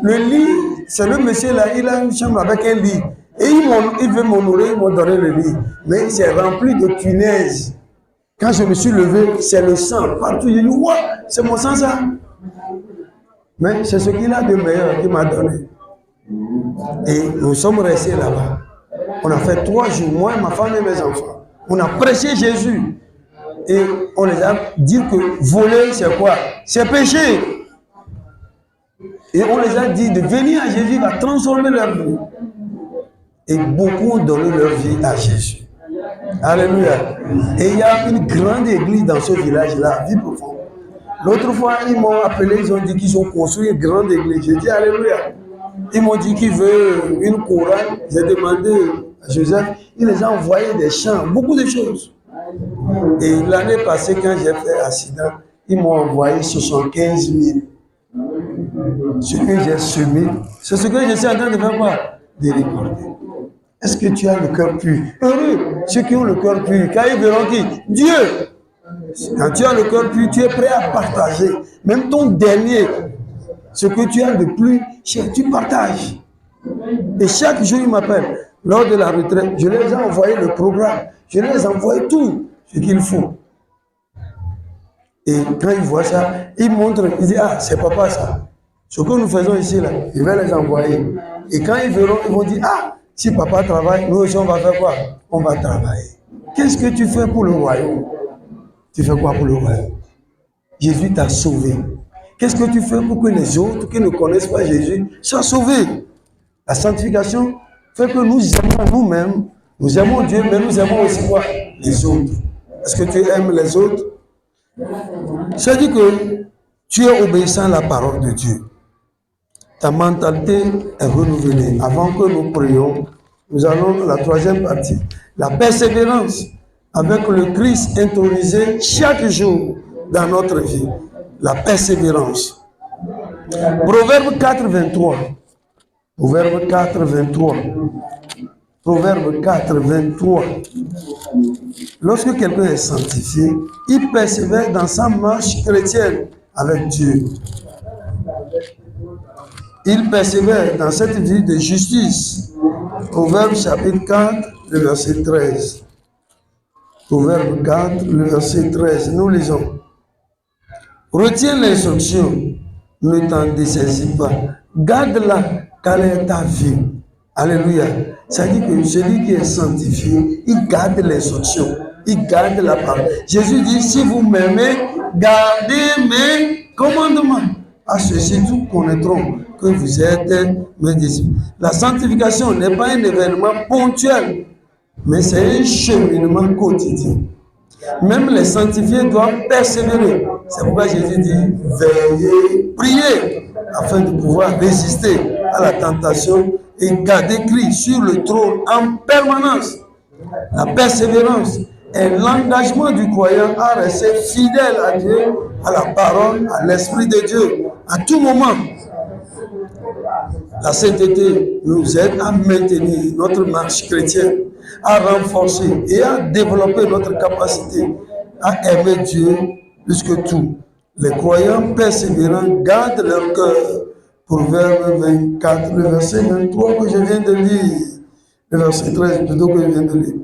Le lit, c'est le monsieur là, il a une chambre avec un lit. Et il veut m'honorer, ils m'ont donné le lit. Mais c'est rempli de punaises. Quand je me suis levé, c'est le sang partout. J'ai dit, ouais, c'est mon sang ça. Mais c'est ce qu'il a de meilleur qu'il m'a donné. Et nous sommes restés là-bas. On a fait 3 jours, moi, ma femme et mes enfants. On a prêché Jésus. Et on les a dit que voler, c'est quoi? C'est péché. Et on les a dit de venir à Jésus, il va transformer leur vie. Et beaucoup ont donné leur vie à Jésus. Alléluia. Et il y a une grande église dans ce village-là, vie profonde. L'autre fois, ils m'ont appelé, ils ont dit qu'ils ont construit une grande église. J'ai dit Alléluia. Ils m'ont dit qu'ils veulent une chorale. J'ai demandé à Joseph, il les a envoyé des chants, beaucoup de choses. Et l'année passée, quand j'ai fait accident, ils m'ont envoyé 75 000. Ce que j'ai semé, c'est ce que je suis en train de faire quoi? De récolter. Est-ce que tu as le cœur pur? Heureux ceux qui ont le cœur pur, car ils verront qui? Dieu. Quand tu as le cœur pur, tu es prêt à partager. Même ton dernier, ce que tu as de plus cher, tu partages. Et chaque jour, ils m'appellent. Lors de la retraite, je les ai envoyé le programme. Je les ai envoyé tout ce qu'il faut. Et quand ils voient ça, ils montrent, ils disent, ah, c'est papa ça. Ce que nous faisons ici, là, je vais les envoyer. Et quand ils verront, ils vont dire, ah, si papa travaille, nous aussi on va faire quoi? On va travailler. Qu'est-ce que tu fais pour le royaume? Tu fais quoi pour le royaume? Jésus t'a sauvé. Qu'est-ce que tu fais pour que les autres qui ne connaissent pas Jésus soient sauvés? La sanctification fait que nous aimons nous-mêmes, nous aimons Dieu, mais nous aimons aussi quoi? Les autres. Est-ce que tu aimes les autres? C'est-à-dire que tu es obéissant à la parole de Dieu. Ta mentalité est renouvelée. Avant que nous prions, nous allons à la 3e partie. La persévérance avec le Christ intronisé chaque jour dans notre vie. La persévérance. Proverbe 4, 23. Proverbe 4, 23. Proverbe 4, 23. Lorsque quelqu'un est sanctifié, il persévère dans sa marche chrétienne avec Dieu. Il persévère dans cette vie de justice. Proverbe chapitre 4, le verset 13. Proverbe 4, le verset 13. Nous lisons. Retiens l'instruction, ne t'en dessaisis pas. Garde-la, car elle est ta vie. Alléluia. Ça dit que celui qui est sanctifié, il garde l'instruction, il garde la parole. Jésus dit, si vous m'aimez, gardez mes commandements. À ceci, tous connaîtront que vous êtes mes disciples. La sanctification n'est pas un événement ponctuel, mais c'est un cheminement quotidien. Même les sanctifiés doivent persévérer. C'est pourquoi Jésus dit, veillez, priez, afin de pouvoir résister à la tentation et garder Christ sur le trône en permanence. La persévérance est l'engagement du croyant à rester fidèle à Dieu, à la parole, à l'Esprit de Dieu, à tout moment. La sainteté nous aide à maintenir notre marche chrétienne, à renforcer et à développer notre capacité à aimer Dieu plus que tout. Les croyants persévérants gardent leur cœur. Proverbe 24, le verset 23 que je viens de lire, le verset 13 plutôt que je viens de lire.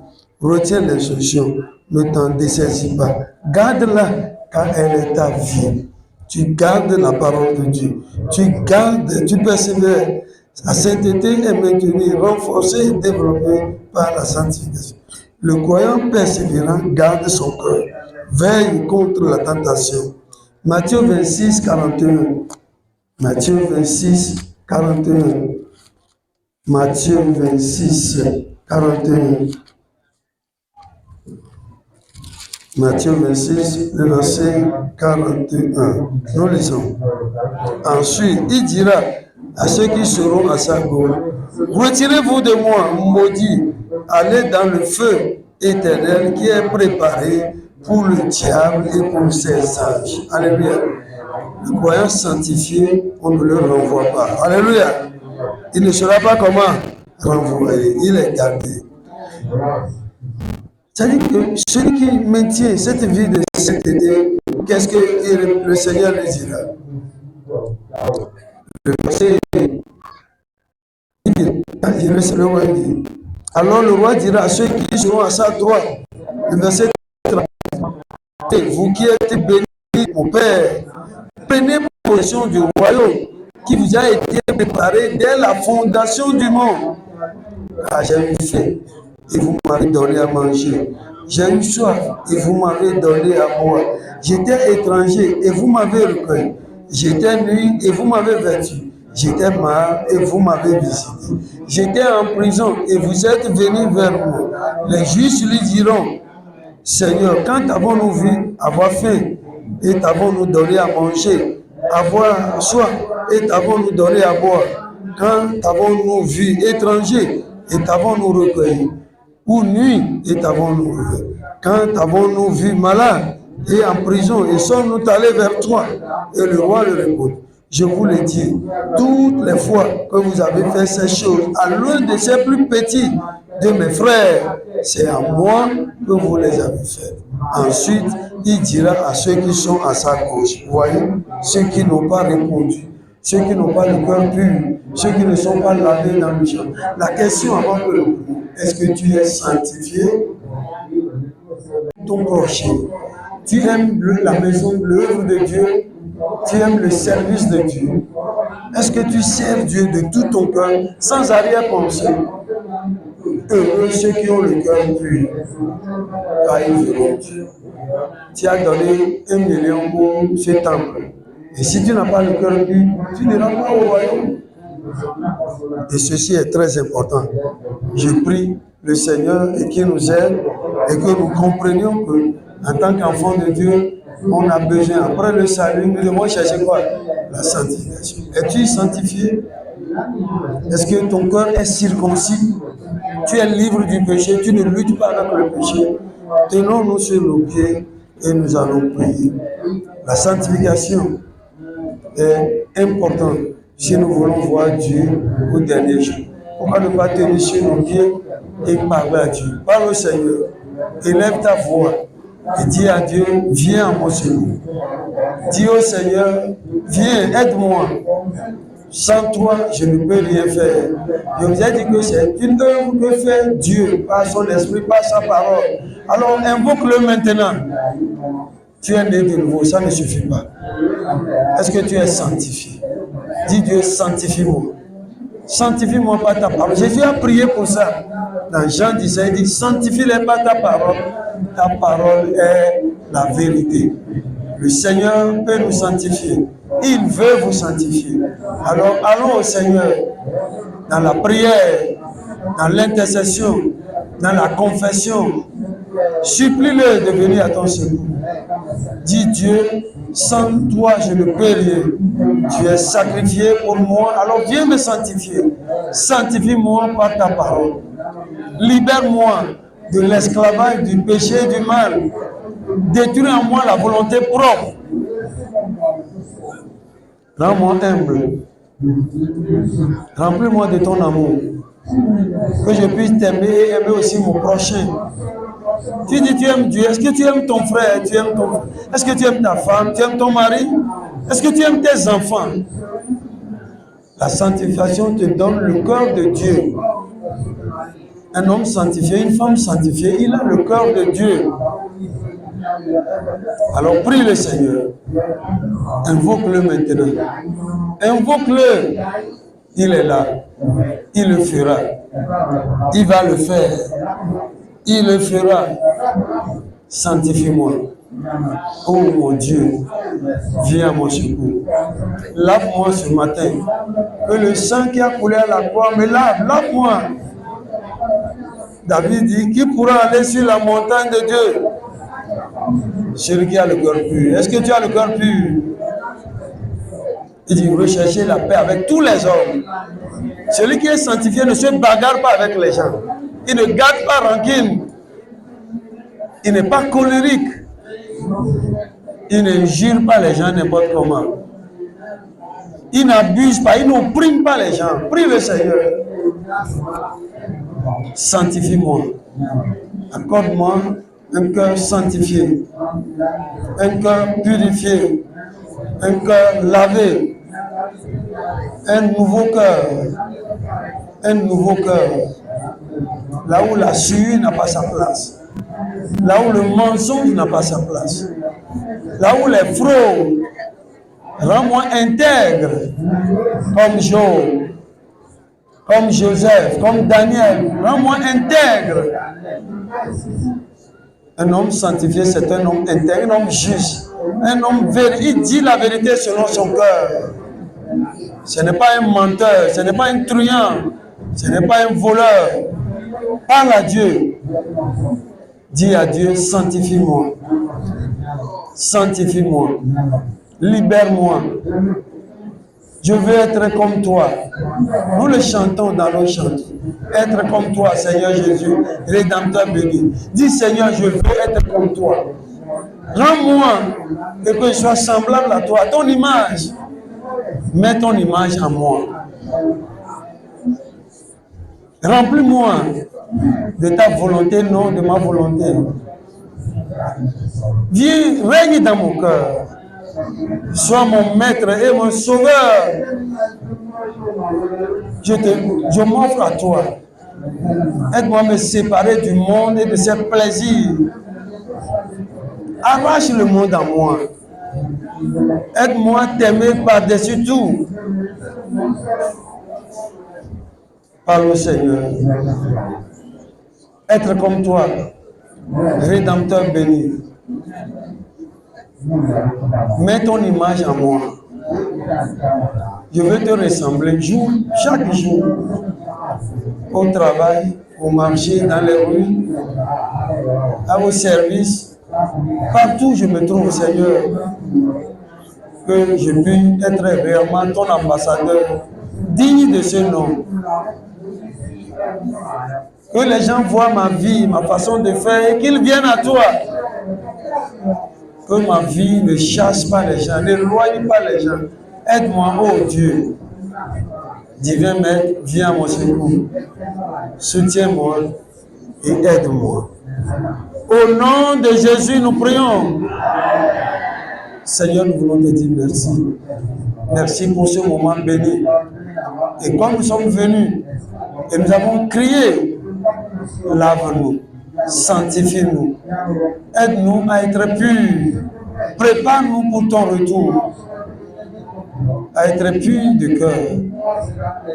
Retiens l'instruction, ne t'en dessaisis pas. Garde-la, car elle est ta vie. Tu gardes la parole de Dieu. Tu gardes, tu persévères. La sainteté est maintenue, renforcée et développée par la sanctification. Le croyant persévérant garde son cœur, veille contre la tentation. Matthieu 26, 41. Matthieu 26, 41. Matthieu 26, 41. Matthieu 26, le verset 41. Nous lisons. Ensuite, il dira à ceux qui seront à sa gauche, retirez-vous de moi, maudits, allez dans le feu éternel qui est préparé pour le diable et pour ses anges. Alléluia. Le croyant sanctifié, on ne le renvoie pas. Alléluia. Il ne sera pas comment renvoyé. Il est gardé. C'est-à-dire que celui qui maintient cette vie de sainteté, qu'est-ce que le Seigneur lui dira? Le verset, alors le roi dira à ceux qui seront à sa droite, le verset 30, vous qui êtes bénis, mon Père, prenez possession du royaume qui vous a été préparé dès la fondation du monde. Ah, j'ai eu faim et vous m'avez donné à manger. J'ai eu soif et vous m'avez donné à boire. J'étais étranger et vous m'avez recueilli. J'étais nu et vous m'avez vêtu. J'étais malade et vous m'avez visité. J'étais en prison et vous êtes venus vers moi. Les justes lui diront, Seigneur, quand avons-nous vu avoir faim et t'avons-nous donné à manger, avoir soif et t'avons-nous donné à boire? Quand avons-nous vu étranger et t'avons-nous recueilli? Ou nuit et t'avons-nous recueilli? Quand avons-nous vu malade et en prison et sommes-nous allés vers toi? Et le roi lui répond, je vous le dis, toutes les fois que vous avez fait ces choses à l'un de ces plus petits de mes frères, c'est à moi que vous les avez faites. Ensuite, il dira à ceux qui sont à sa gauche, voyez, ceux qui n'ont pas répondu, ceux qui n'ont pas le cœur pur, ceux qui ne sont pas lavés dans le champ. La question avant que est-ce que tu es sanctifié? Ton prochain. Tu aimes la maison, l'œuvre de Dieu? Tu aimes le service de Dieu? Est-ce que tu sers Dieu de tout ton cœur, sans arrière-pensée? Heureux ceux qui ont le cœur pur, car ils verront Dieu. Tu as donné 1 million pour ce temple. Et si tu n'as pas le cœur pur, tu n'iras pas au royaume. Et ceci est très important. Je prie le Seigneur et qu'il nous aide et que nous comprenions que, en tant qu'enfant de Dieu, on a besoin, après le salut, nous devons chercher quoi? La sanctification. Es-tu sanctifié? Est-ce que ton cœur est circoncis? Tu es libre du péché, tu ne luttes pas avec le péché. Tenons-nous sur nos pieds et nous allons prier. La sanctification est importante si nous voulons voir Dieu au dernier jour. Pourquoi ne pas tenir sur nos pieds et parler à Dieu? Parle au Seigneur, élève ta voix et dis à Dieu, viens à mon secours. Dis au Seigneur, viens, aide-moi. Sans toi, je ne peux rien faire. Je vous ai dit que c'est une œuvre que fait Dieu par son esprit, par sa parole. Alors invoque-le maintenant. Tu es né de nouveau, ça ne suffit pas. Est-ce que tu es sanctifié? Dis Dieu, sanctifie-moi. Sanctifie-moi par ta parole. Jésus a prié pour ça. Dans Jean 17, il dit, sanctifie-les par ta parole. Ta parole est la vérité. Le Seigneur peut nous sanctifier. Il veut vous sanctifier. Alors allons au Seigneur dans la prière, dans l'intercession, dans la confession. Supplie-le de venir à ton secours. Dis Dieu, sans toi je ne peux rien. Tu es sacrifié pour moi, alors viens me sanctifier. Sanctifie-moi par ta parole. Libère-moi de l'esclavage, du péché et du mal. Détruis en moi la volonté propre. Rends-moi humble. Remplis-moi de ton amour. Que je puisse t'aimer et aimer aussi mon prochain. Tu dis tu aimes Dieu. Est-ce que tu aimes ton frère? Est-ce que tu aimes ta femme? Tu aimes ton mari? Est-ce que tu aimes tes enfants? La sanctification te donne le cœur de Dieu. Un homme sanctifié, une femme sanctifiée, il a le cœur de Dieu. Alors prie le Seigneur. Invoque-le maintenant. Invoque-le. Il est là. Il le fera. Il va le faire. Il le fera. Sanctifie-moi. Oh mon Dieu, viens à mon secours. Lave-moi ce matin. Que le sang qui a coulé à la croix me lave. Lave-moi. David dit, qui pourra aller sur la montagne de Dieu? Celui qui a le cœur pur. Est-ce que tu as le cœur pur? Il dit, recherchez la paix avec tous les hommes. Celui qui est sanctifié ne se bagarre pas avec les gens. Il ne garde pas rancune. Il n'est pas colérique. Il n'injure pas les gens n'importe comment. Il n'abuse pas, il n'opprime pas les gens. Prie le Seigneur. Sanctifie-moi. Accorde-moi un cœur sanctifié, un cœur purifié, un cœur lavé, un nouveau cœur, un nouveau cœur. Là où la suie n'a pas sa place, là où le mensonge n'a pas sa place, là où les fraudes. Rends-moi intègre, comme Job, comme Joseph, comme Daniel. Rends-moi intègre. Un homme sanctifié, c'est un homme intègre, un homme juste, un homme véridique. Il dit la vérité selon son cœur. Ce n'est pas un menteur, ce n'est pas un truand, ce n'est pas un voleur. Parle à Dieu. Dis à Dieu, sanctifie-moi. Sanctifie-moi. Libère-moi. Je veux être comme toi. Nous le chantons dans nos chants. Être comme toi, Seigneur Jésus, Rédempteur béni. Dis, Seigneur, je veux être comme toi. Rends-moi et que je sois semblable à toi, à ton image. Mets ton image en moi. Remplis-moi de ta volonté, non de ma volonté. Viens, règne dans mon cœur. Sois mon maître et mon sauveur. Je m'offre à toi. Aide-moi à me séparer du monde et de ses plaisirs. Arrache le monde en moi. Aide-moi à t'aimer par-dessus tout. Parle au Seigneur. Être comme toi, Rédempteur béni. Mets ton image en moi. Je veux te ressembler chaque jour. Au travail, au marché, dans les rues, à vos services. Partout où je me trouve, Seigneur. Que je puisse être réellement ton ambassadeur, digne de ce nom. Que les gens voient ma vie, ma façon de faire et qu'ils viennent à toi. Que ma vie ne chasse pas les gens, n'éloigne pas les gens. Aide-moi, oh Dieu. Divin Maître, viens à mon secours. Soutiens-moi et aide-moi. Au nom de Jésus, nous prions. Seigneur, nous voulons te dire merci. Merci pour ce moment béni. Et quand nous sommes venus et nous avons crié, lave-nous, sanctifie-nous, aide-nous à être purs, prépare-nous pour ton retour, à être purs de cœur.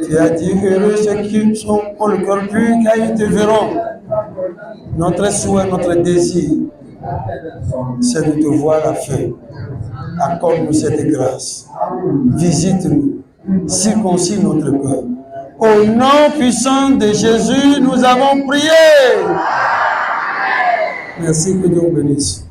Tu as dit, heureux ceux qui ont le cœur pur, car ils te verront. Notre souhait, notre désir, c'est de te voir à la fin. Accorde-nous cette grâce. Visite-nous. Circoncis notre cœur. Au nom puissant de Jésus, nous avons prié. Merci, que Dieu bénisse.